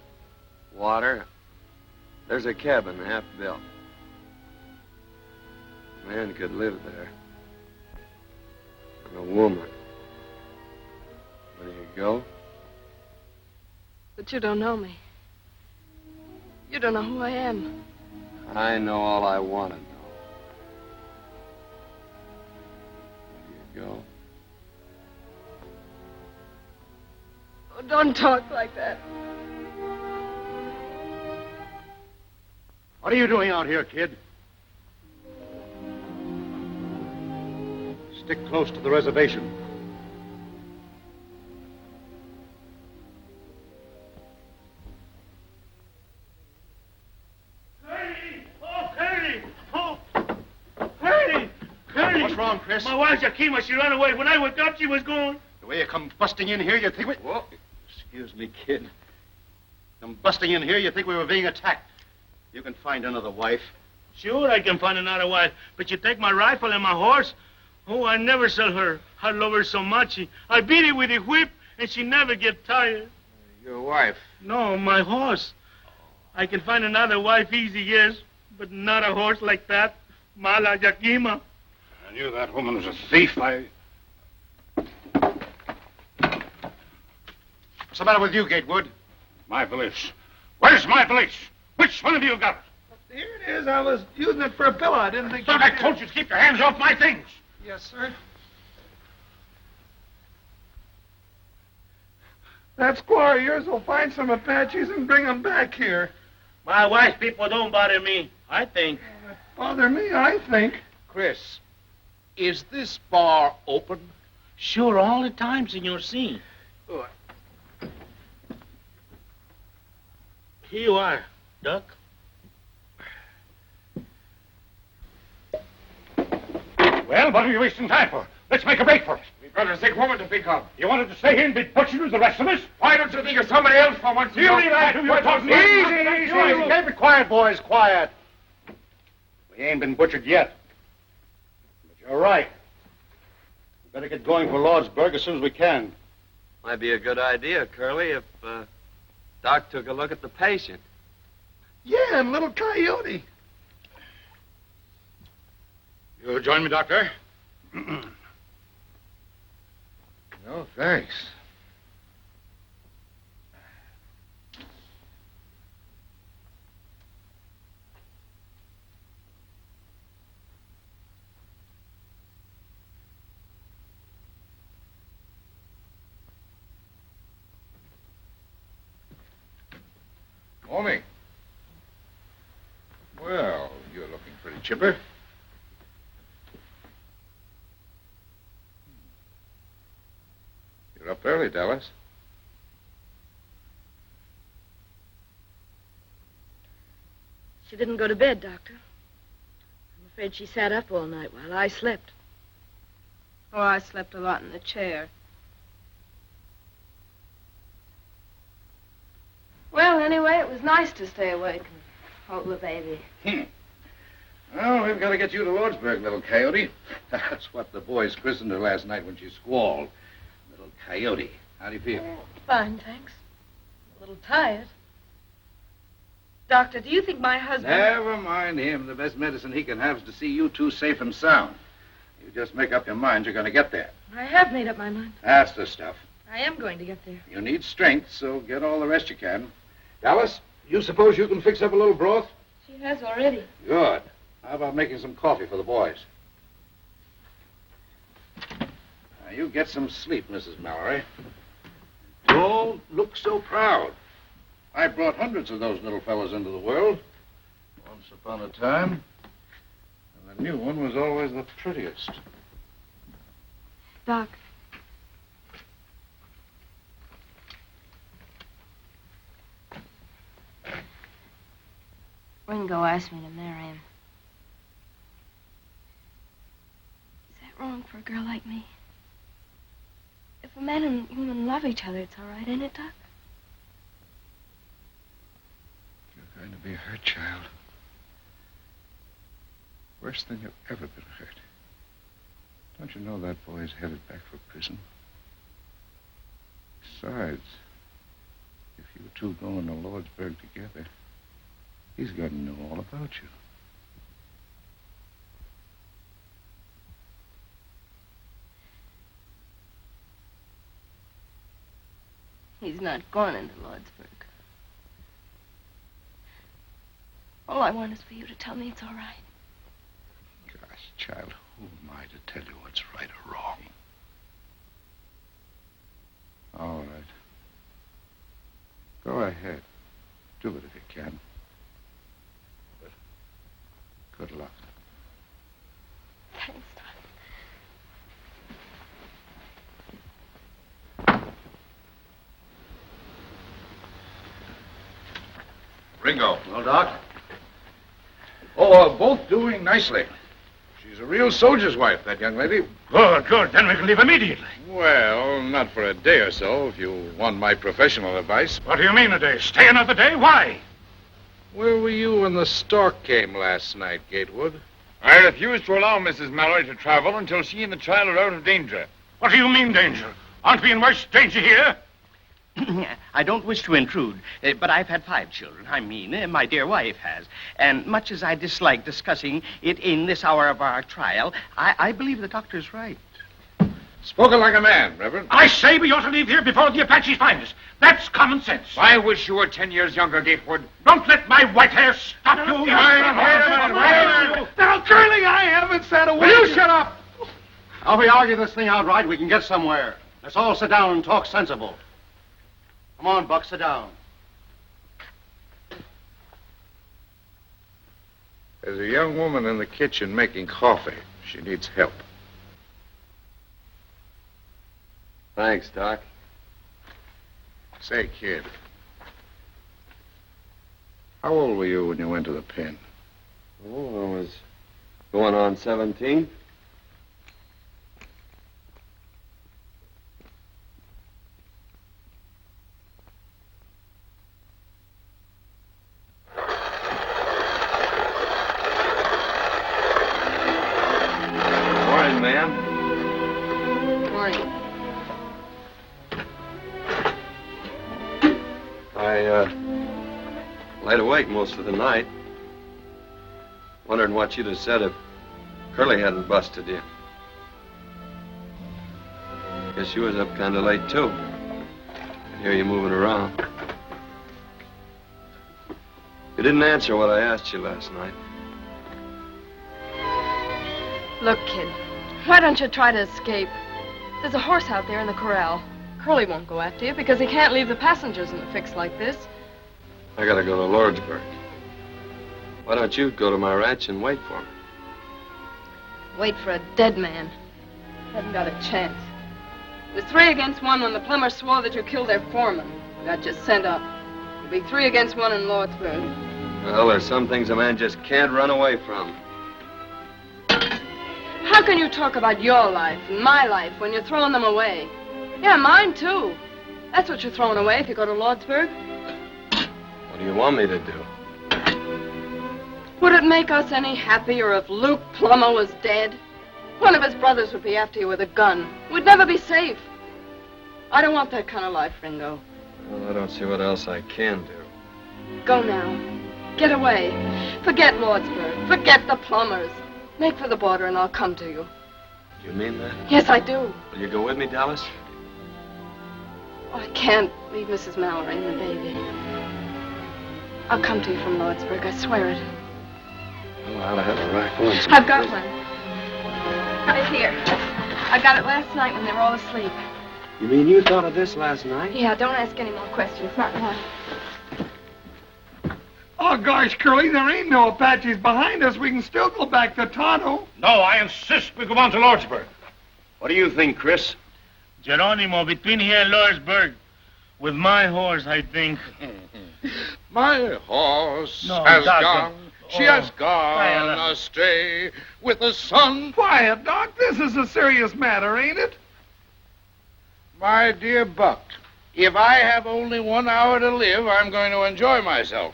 water. There's a cabin half built. A man could live there. And a woman. Where do you go?
But you don't know me. You don't know who I am.
I know all I want to know. Where do you go?
Oh, don't talk like that.
What are you doing out here, kid? Stick close to the reservation.
Curly!
What's wrong, Chris?
My wife, Yakima, she ran away. When I woke up, she was gone.
The way you come busting in here, you think we... Whoa. Excuse me, kid. Come busting in here, you think we were being attacked. You can find another wife.
Sure, I can find another wife, but you take my rifle and my horse. Oh, I never sell her. I love her so much. I beat it with a whip, and she never get tired.
Your wife?
No, my horse. I can find another wife easy, yes, but not a horse like that. Mala Yakima.
I knew that woman was a thief.
What's the matter with you, Gatewood?
My valise. Where's my valise? Which one of you got it?
Here it is. I was using it for a pillow. I didn't think...
Thought I told you to keep your hands off my things.
Yes, sir. That squaw of yours will find some Apaches and bring them back here.
My wife's people don't bother me, I think.
That bother me, I think.
Chris, is this bar open?
Sure, all the time, Senor C.
Oh.
Here you are, Duck.
Well, what are you wasting time for? Let's make a break for it.
We've got a sick woman to think of.
You wanted to stay here and be butchered with the rest of us?
Why don't you think of somebody else for once?
You leave that to your talking.
Easy. Keep it quiet, boys, quiet. We ain't been butchered yet. But you're right. We better get going for Lordsburg as soon as we can.
Might be a good idea, Curly, if Doc took a look at the patient.
Yeah, and little Coyote.
You'll join me, Doctor?
No, thanks. Morning. Well, you're looking pretty chipper. You're up early, Dallas.
She didn't go to bed, Doctor. I'm afraid she sat up all night while I slept.
Oh, I slept a lot in the chair. Well, anyway, it was nice to stay awake and hold the baby.
Well, we've got to get you to Lordsburg, little Coyote. That's what the boys christened her last night when she squalled. Little Coyote. How do you feel?
Fine, thanks. A little tired. Doctor, do you think my husband...
Never mind him. The best medicine he can have is to see you two safe and sound. You just make up your mind you're going to get there.
I have made up my mind.
That's the stuff.
I am going to get there.
You need strength, so get all the rest you can. Dallas, you suppose you can fix up a little broth?
She has already.
Good. How about making some coffee for the boys? Now, you get some sleep, Mrs. Mallory. Don't look so proud. I brought hundreds of those little fellas into the world. Once upon a time. And the new one was always the prettiest.
Doc.
Ringo asked me to marry him. Is that wrong for a girl like me? If a man and woman love each other, it's all right, ain't it, Doc?
You're going to be hurt, child. Worse than you've ever been hurt. Don't you know that boy's headed back for prison? Besides, if you two go into Lordsburg together, he's going to know all about you.
He's not going into Lordsburg. All I want is for you to tell me it's all right.
Gosh, child, who am I to tell you what's right or wrong? All right. Go ahead. Do it if you can. But good luck.
Thanks, Doc.
Ringo.
Well, Doc?
Oh, both doing nicely. She's a real soldier's wife, that young lady.
Good, good. Then we can leave immediately.
Well, not for a day or so, if you want my professional advice.
What do you mean a day? Stay another day? Why?
Where were you when the stork came last night, Gatewood?
I refuse to allow Mrs. Mallory to travel until she and the child are out of danger.
What do you mean, danger? Aren't we in worse danger here?
I don't wish to intrude, but I've had 5 children. I mean, my dear wife has. And much as I dislike discussing it in this hour of our trial, I believe the doctor's right.
Spoken like a man, Reverend.
I say we ought to leave here before the Apaches find us. That's common sense.
I wish you were 10 years younger, Gatewood.
Don't let my white hair stop you.
Now, Curly, I haven't said a word.
Will you shut up? Now, if we argue this thing outright, we can get somewhere. Let's all sit down and talk sensible. Come on, Buck, sit down.
There's a young woman in the kitchen making coffee. She needs help.
Thanks, Doc.
Say, kid, how old were you when you went to the pen?
Oh, I was going on 17. Morning, ma'am.
Morning.
I laid awake most of the night, wondering what you'd have said if Curly hadn't busted you. Guess you was up kind of late, too. I hear you moving around. You didn't answer what I asked you last night.
Look, kid, why don't you try to escape? There's a horse out there in the corral. Curly won't go after you because he can't leave the passengers in a fix like this.
I gotta go to Lordsburg. Why don't you go to my ranch and wait for me?
Wait for a dead man. Haven't got a chance. It was 3 against 1 when the plumbers swore that you killed their foreman. Got you sent up. It'll be 3 against 1 in Lordsburg.
Well, there's some things a man just can't run away from.
How can you talk about your life and my life when you're throwing them away? Yeah, mine too. That's what you're throwing away if you go to Lordsburg.
What do you want me to do?
Would it make us any happier if Luke Plummer was dead? One of his brothers would be after you with a gun. We'd never be safe. I don't want that kind of life, Ringo.
Well, I don't see what else I can do.
Go now. Get away. Forget Lordsburg. Forget the Plumbers. Make for the border and I'll come to you.
Do you mean that?
Yes, I do.
Will you go with me, Dallas?
Oh, I can't leave Mrs. Mallory and the baby. I'll come to you from Lordsburg, I swear it.
Well, I ought to have a rifle and some...
I've got one. Right here. I got it last night when they were all asleep.
You mean you thought of this last night?
Yeah, don't ask any more questions. Not now.
Oh, gosh, Curly, there ain't no Apaches behind us. We can still go back to Tonto.
No, I insist we go on to Lordsburg.
What do you think, Chris?
Geronimo, between here and Lordsburg, with my horse, I think.
My horse
No,
has
Doctor.
gone. She
Oh,
has gone
Diana.
astray with the sun.
Quiet, Doc. This is a serious matter, ain't it?
My dear Buck, if I have only 1 hour to live, I'm going to enjoy myself.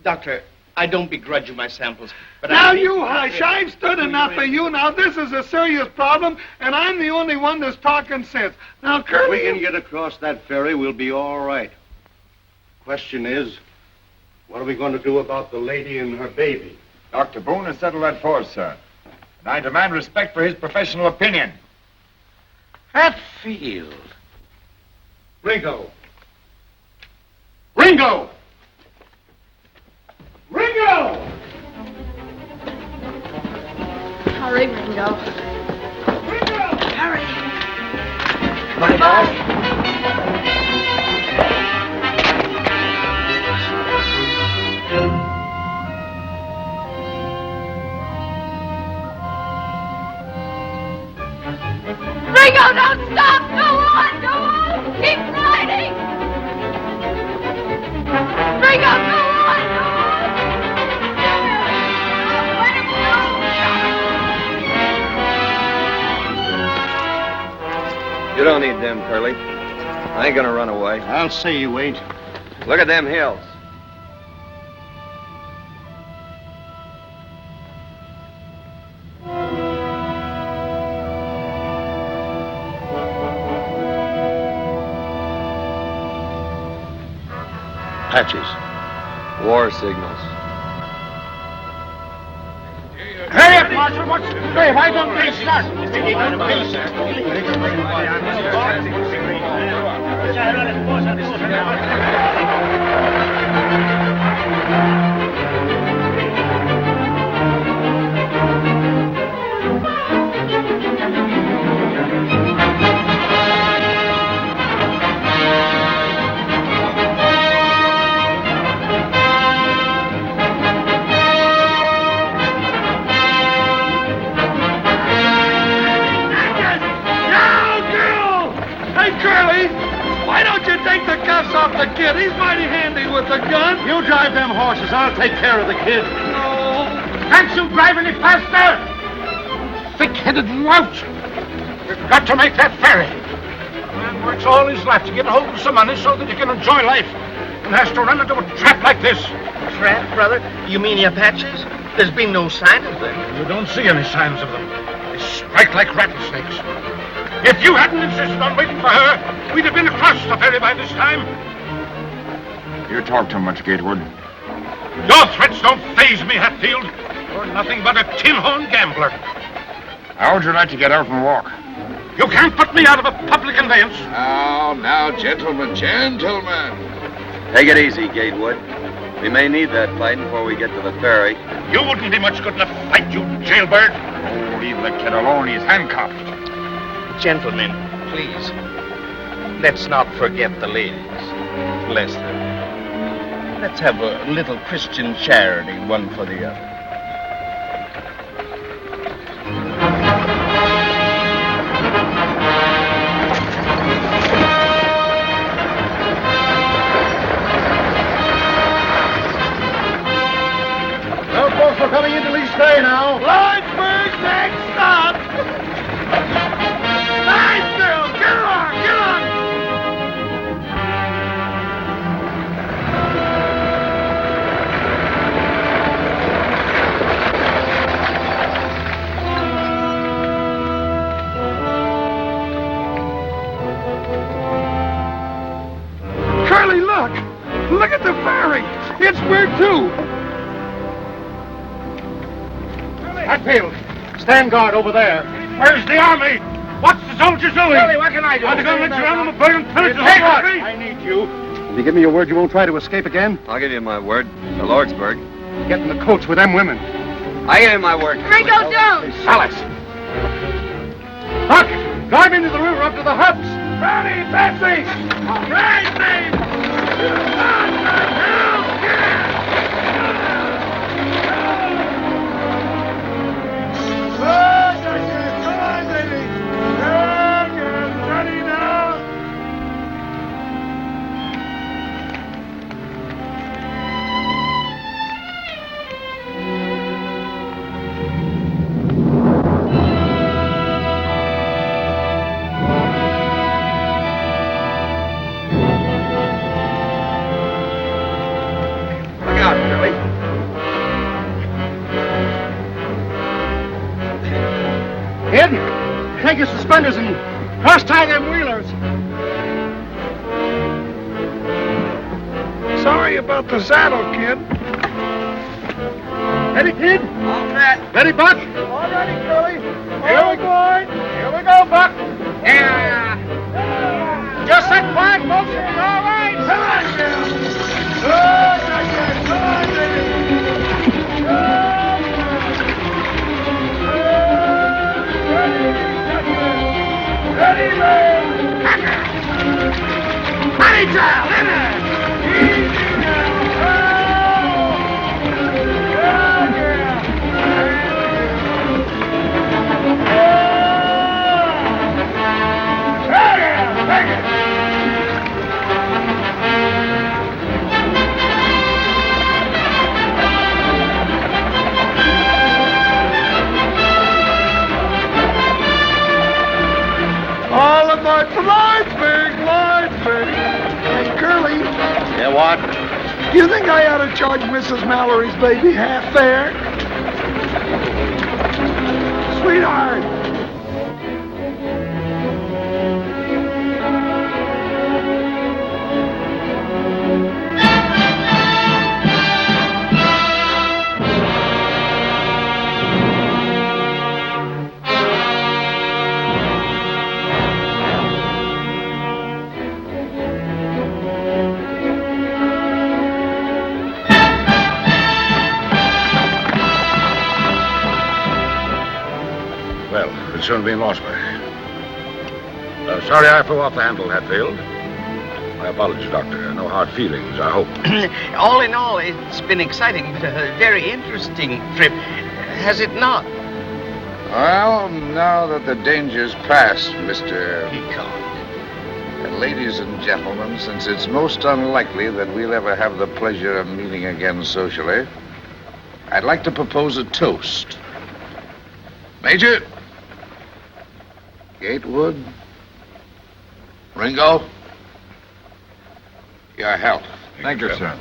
Doctor, I don't begrudge you my samples, but
Now
I...
you hush. I've stood enough for you. Now, this is a serious problem, and I'm the only one that's talking sense. Now,
If
Curly...
we can get across that ferry, we'll be all right. Question is, what are we going to do about the lady and her baby?
Dr. Boone has settled that for us, sir. And I demand respect for his professional opinion.
Hatfield.
Ringo! Ringo! Ringo!
Hurry, Ringo. Hurry.
Bye-bye.
Ringo, don't stop! Go on, go on! Keep riding! Ringo, go on, go on! Let him go!
You don't need them, Curly. I ain't gonna run away.
I'll say you ain't.
Look at them hills.
Apaches.
War signals.
Hurry up, Marshal. Hey, why don't they start?
off the kid. He's mighty handy with the gun.
You drive them horses. I'll take care of the kid.
No.
Can't you drive any faster? Thick-headed lout. We've got to make that ferry. A man works all his life to get a hold of some money so that he can enjoy life, and has to run into a trap like this.
Trap, brother? You mean the Apaches? There's been no sign of them.
You don't see any signs of them. They strike like rattlesnakes. If you hadn't insisted on waiting for her, we'd have been across the ferry by this time.
You talk too much, Gatewood.
Your threats don't faze me, Hatfield. You're nothing but a tin-horn gambler.
How would you like to get out and walk?
You can't put me out of a public conveyance.
Now, gentlemen, gentlemen.
Take it easy, Gatewood. We may need that fight before we get to the ferry.
You wouldn't be much good in a fight, you jailbird.
Oh, leave the kid alone. He's handcuffed.
Gentlemen, please, let's not forget the ladies. Bless them. Let's have a little Christian charity, one for the other.
Well, folks, we're coming into Lee's Bay now.
Lawrenceburg, next stop. Nice girl. Get on, get on. Curly, look. Look at the ferry. It's Bird, too.
Hatfield,
Stand guard over there.
where's the army? What's the soldiers doing?
Billy, what can I do?
Are they going to let Geronimo burn and pillage the
Take
whole
it.
country?
I need you. Can you give me your word you won't try to escape again?
I'll give you my word. To Lordsburg.
Get in the coach with them women.
I give you my word.
Ringo, don't!
Alice.
Huck, drive into the river up to the hubs.
Ready, Betsy. Right, babe. Come on, baby. Get ready now.
Look out, Billy.
Kid, take your suspenders and cross-tie them wheelers.
Sorry about the saddle, kid.
Ready, kid?
All set.
Ready, Buck?
All ready, Curly.
Here we go. Here we go, Buck.
Yeah.
Just sit quiet, folks. You'll be all right.
Come on, girl. Good, come on, baby. Ready, man.
Money trial, in there!
Easy now. All aboard for Lawrenceburg. Hey, Curly,
Yeah, what?
do you think I ought to charge Mrs. Mallory's baby half fare? Sweetheart.
Well, we'll soon be in Lawsbury. Sorry I flew off the handle, Hatfield. My apologies, Doctor. No hard feelings, I hope.
All in all, it's been exciting, but a very interesting trip. Has it not?
Well, now that the danger's past, Mr.
Peacock.
Ladies and gentlemen, since it's most unlikely that we'll ever have the pleasure of meeting again socially, I'd like to propose a toast. Major, Gatewood, Ringo, your health.
Thank you, sir.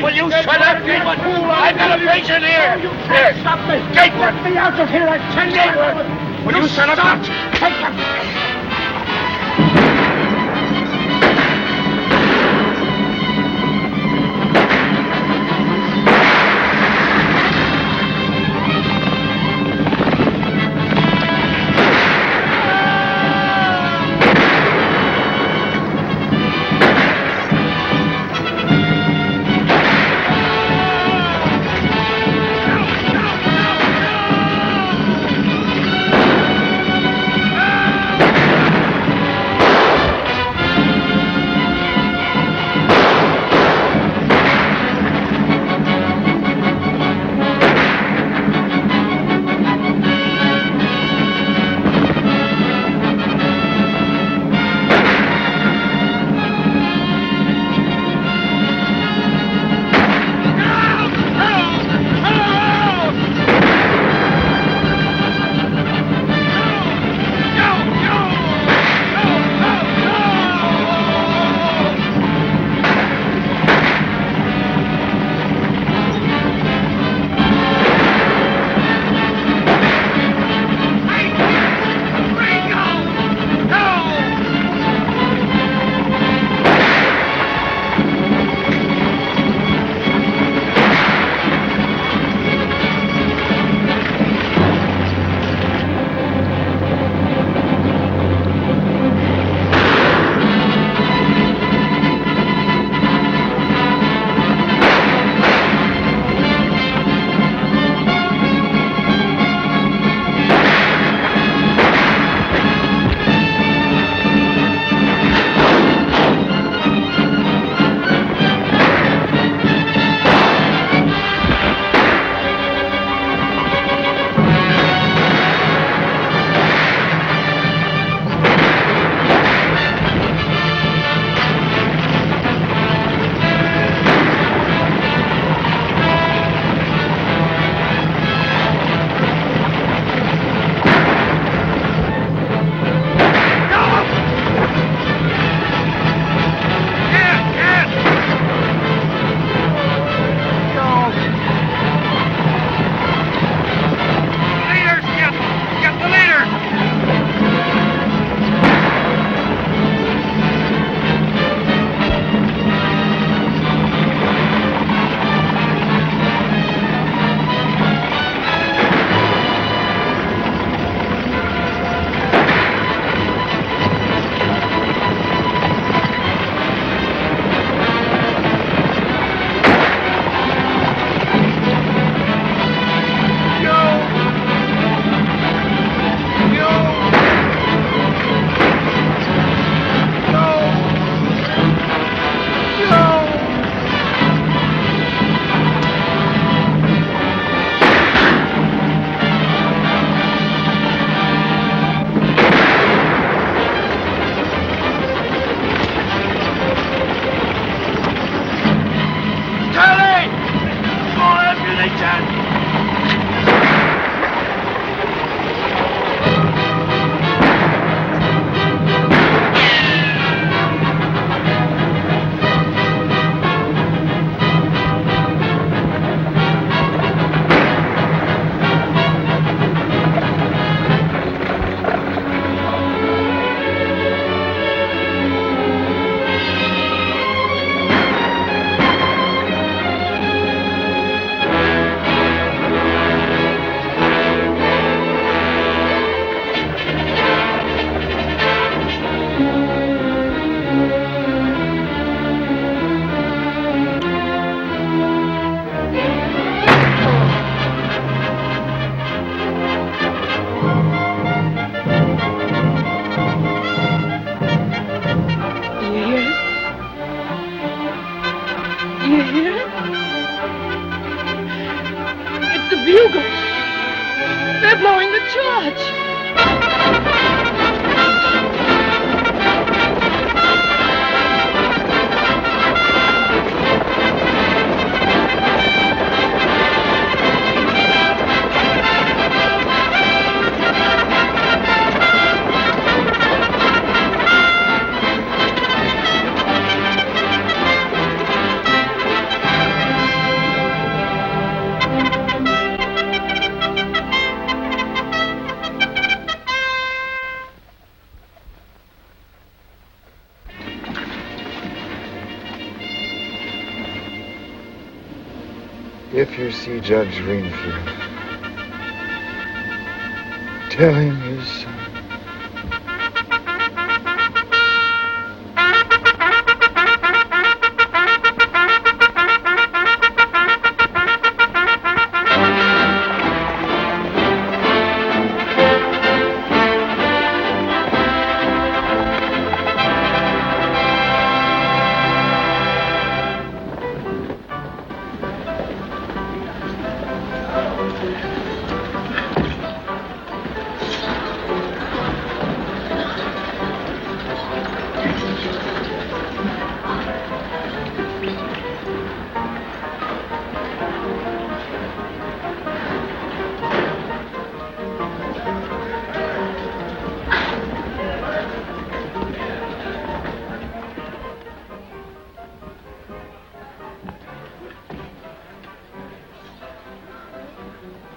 Will you shut up, Gatewood? I've got a patient here.
You can't stop me.
Gatewood.
Get me out of here. I tell you.
Gatewood.
Will you shut up? Take them.
George!
If you see Judge Greenfield, tell him his son.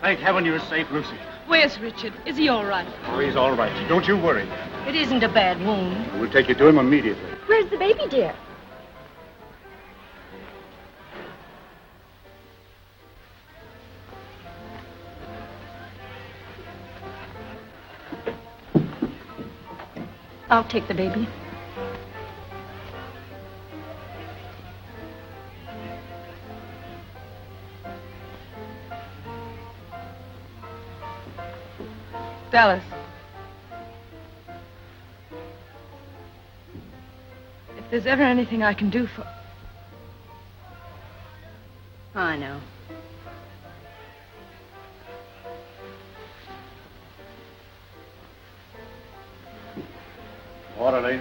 Thank heaven you're safe, Lucy.
Where's Richard? Is he all right?
Oh, he's all right. Don't you worry.
It isn't a bad wound.
We'll take you to him immediately.
Where's the baby, dear?
I'll take the baby. Dallas. If there's ever anything I can do for...
I know.
Orderly.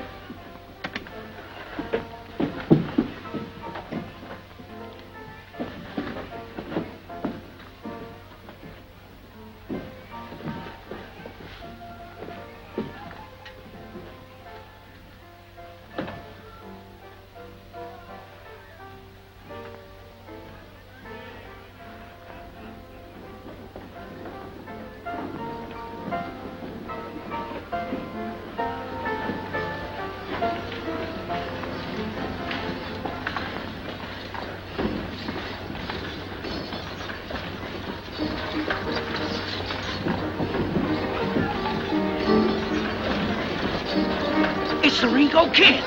It's the Ringo Kid.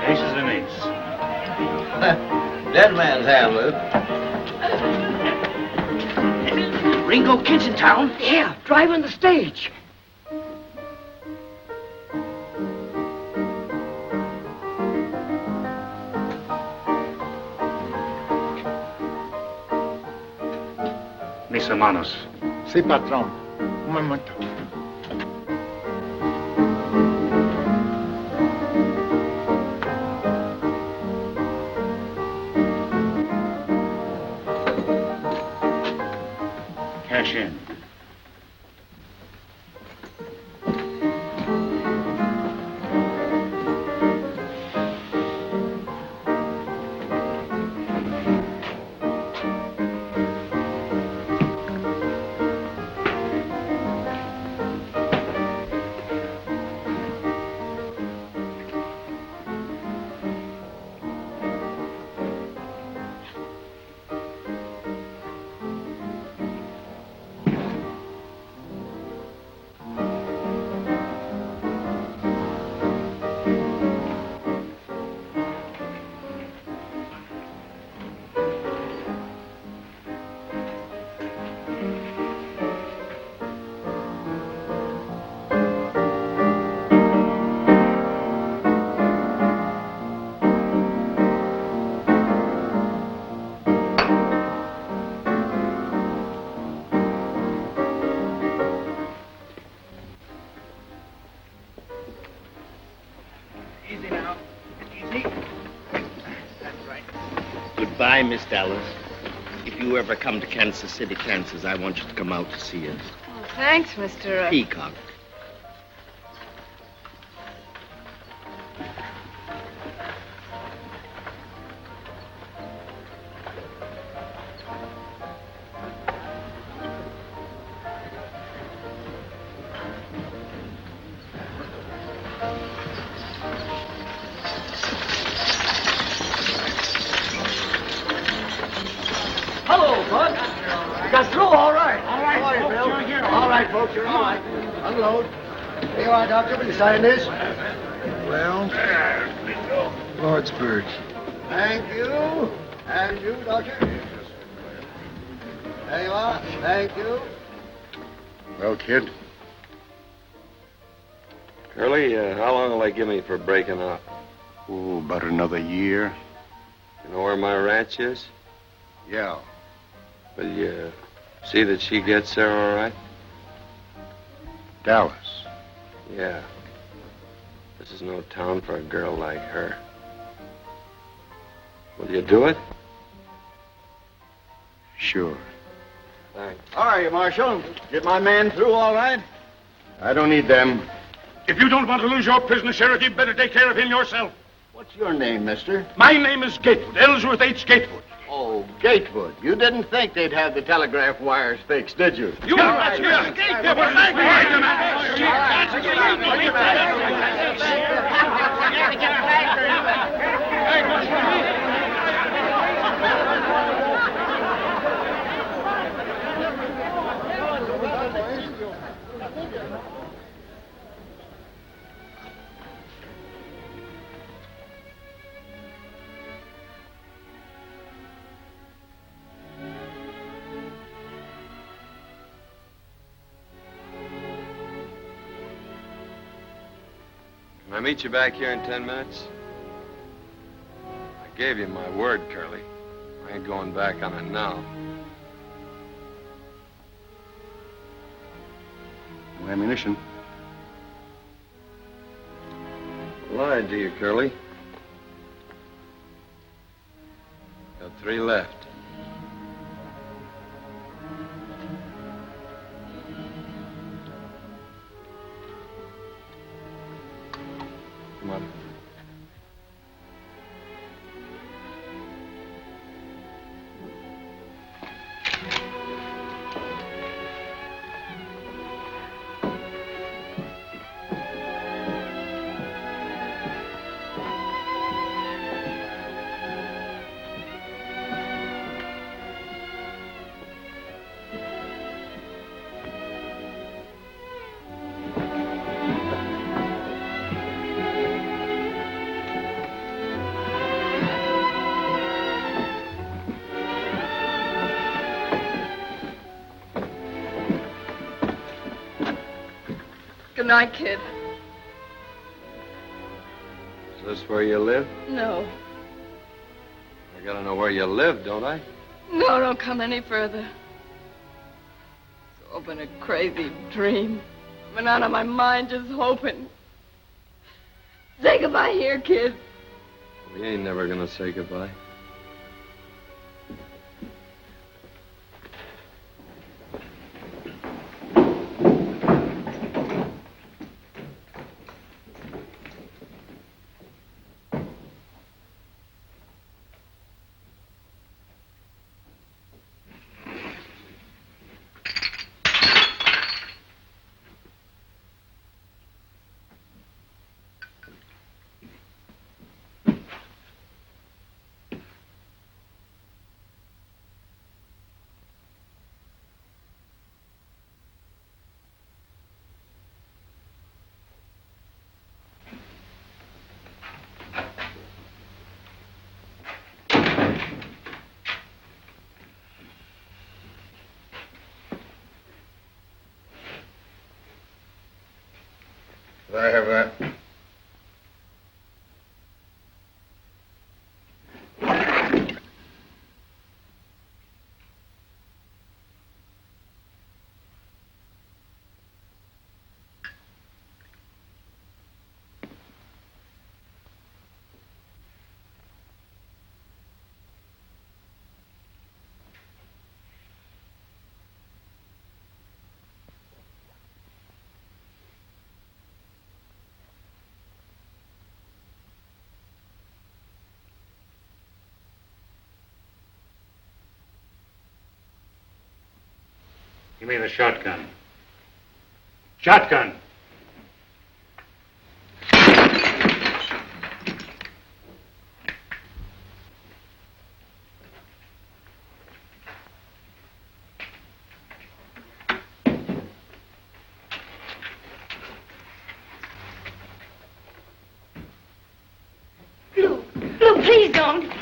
Ace is an ace.
Dead man's hamlet.
Ringo Kid's in town? Yeah, driving the stage.
Mis hermanos.
Sí, patrón. Un momento.
Cash in.
Goodbye, Miss Dallas. If you ever come to Kansas City, Kansas, I want you to come out to see us.
Oh, thanks, Mr.
Peacock.
Hello, Bud. You got through all right. All right, how are you, Bill? All right, folks, you're all right. Unload. Here you are, Doctor. Will you sign this?
Well, Lordsburg.
Thank you. And you, Doctor. There you are. Thank you.
Well, kid,
Curly, how long will they give me for breaking up?
oh, about another year.
You know where my ranch is?
Yeah.
Will you see that she gets there all right?
Dallas.
Yeah. This is no town for a girl like her. Will you do it?
Sure.
Thanks.
How are you, Marshal? Get my man through all right?
I don't need them.
If you don't want to lose your prisoner, Sheriff, you'd better take care of him yourself.
What's your name, mister?
My name is Gatewood, Ellsworth H. Gatewood.
Oh, Gatewood. You didn't think they'd have the telegraph wires fixed, did you?
You that's here. Gatewood, thank
Can I meet you back here in 10 minutes? I gave you my word, Curly. I ain't going back on it now.
No ammunition.
Lied to you, Curly. Got 3 left. Come on.
Good night, kid.
Is this where you live?
No.
I gotta know where you live, don't I?
No, don't come any further. It's all been a crazy dream. I've been out of my mind just hoping. Say goodbye here, kid.
We ain't never gonna say goodbye.
Could I have that?
Give me the shotgun. Shotgun!
Lou, please don't.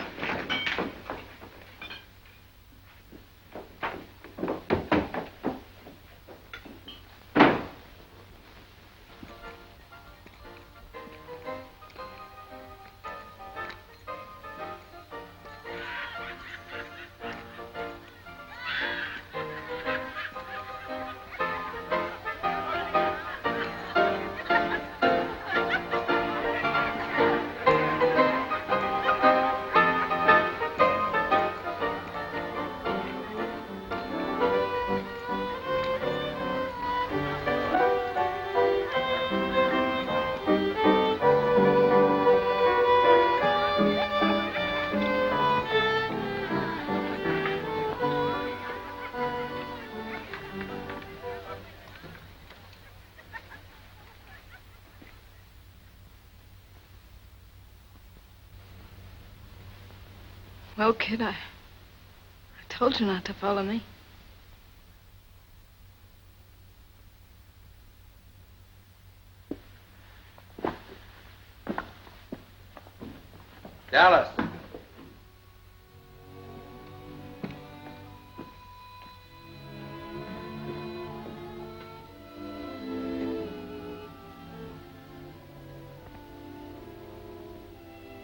Well, kid, I told you not to follow me.
Dallas.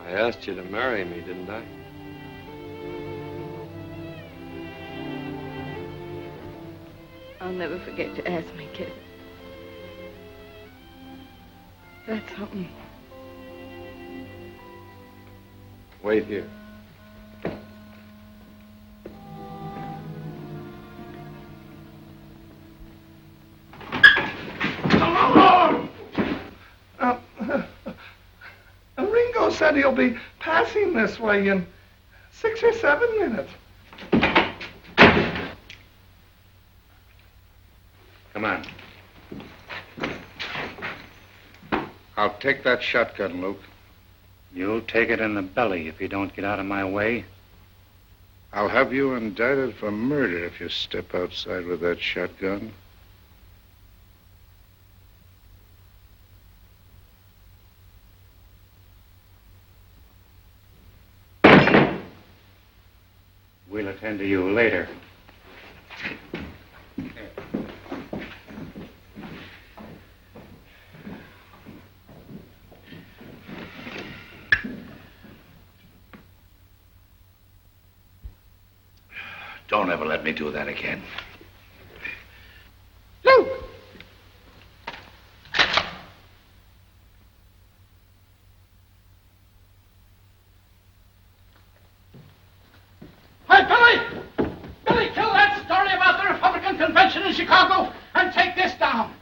I asked you to marry me, didn't I?
I'll never forget to ask me, kid. That's something.
Wait here.
Ringo said he'll be passing this way in 6 or 7 minutes.
Come on.
I'll take that shotgun, Luke.
You'll take it in the belly if you don't get out of my way.
I'll have you indicted for murder if you step outside with that shotgun.
We'll attend to you later.
Don't ever let me do that again.
Luke!
Hey, Billy! Billy, kill that story about the Republican convention in Chicago and take this down.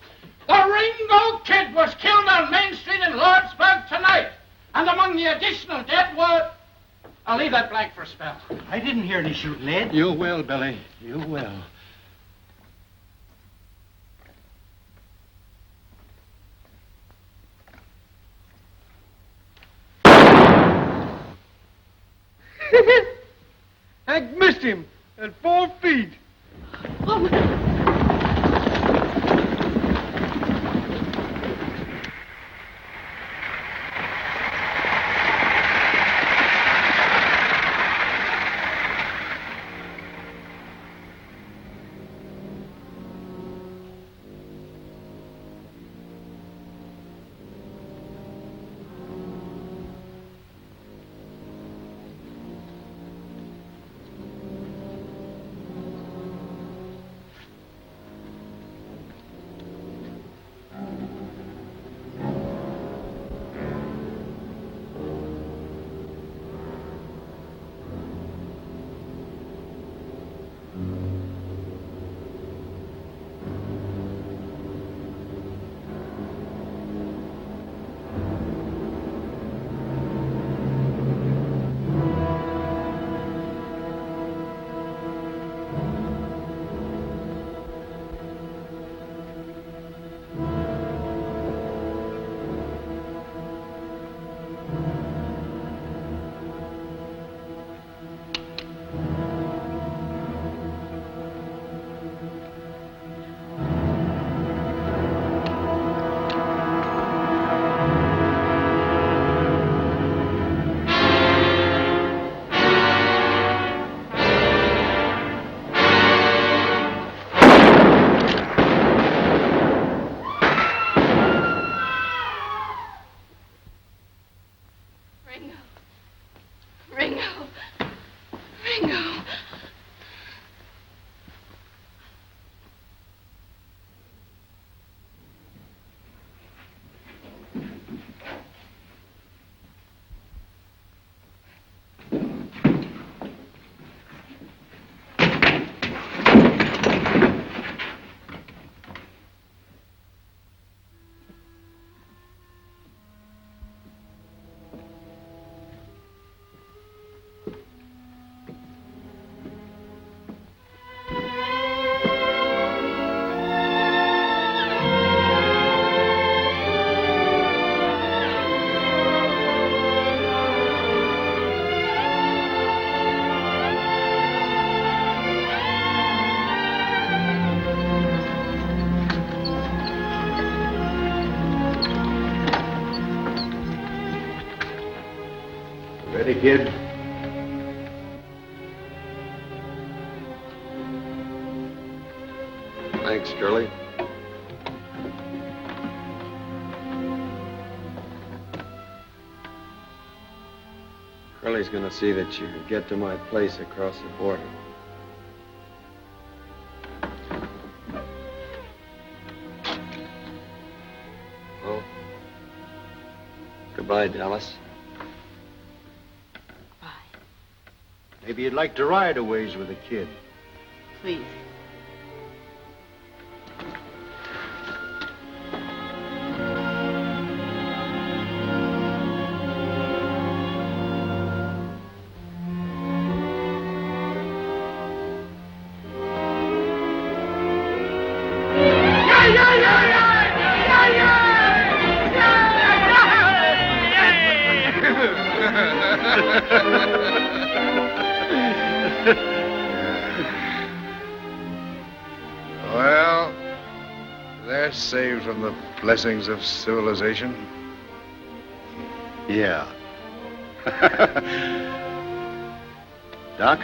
The Ringo Kid was killed on Main Street in Lordsburg tonight. And among the additional dead were... I'll leave that blank for a spell.
I didn't hear any shooting, Ed.
You will, Billy. You will.
Hank missed him at 4 feet.
Ringo. Ringo.
Ready, kid?
Thanks, Curly. Curly's gonna see that you get to my place across the border. Well, goodbye, Dallas.
Maybe you'd like to ride a ways with a kid.
Please.
Well, they're saved from the blessings of civilization.
Yeah. Doc,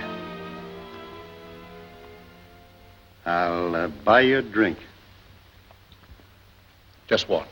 I'll buy you a drink.
Just one.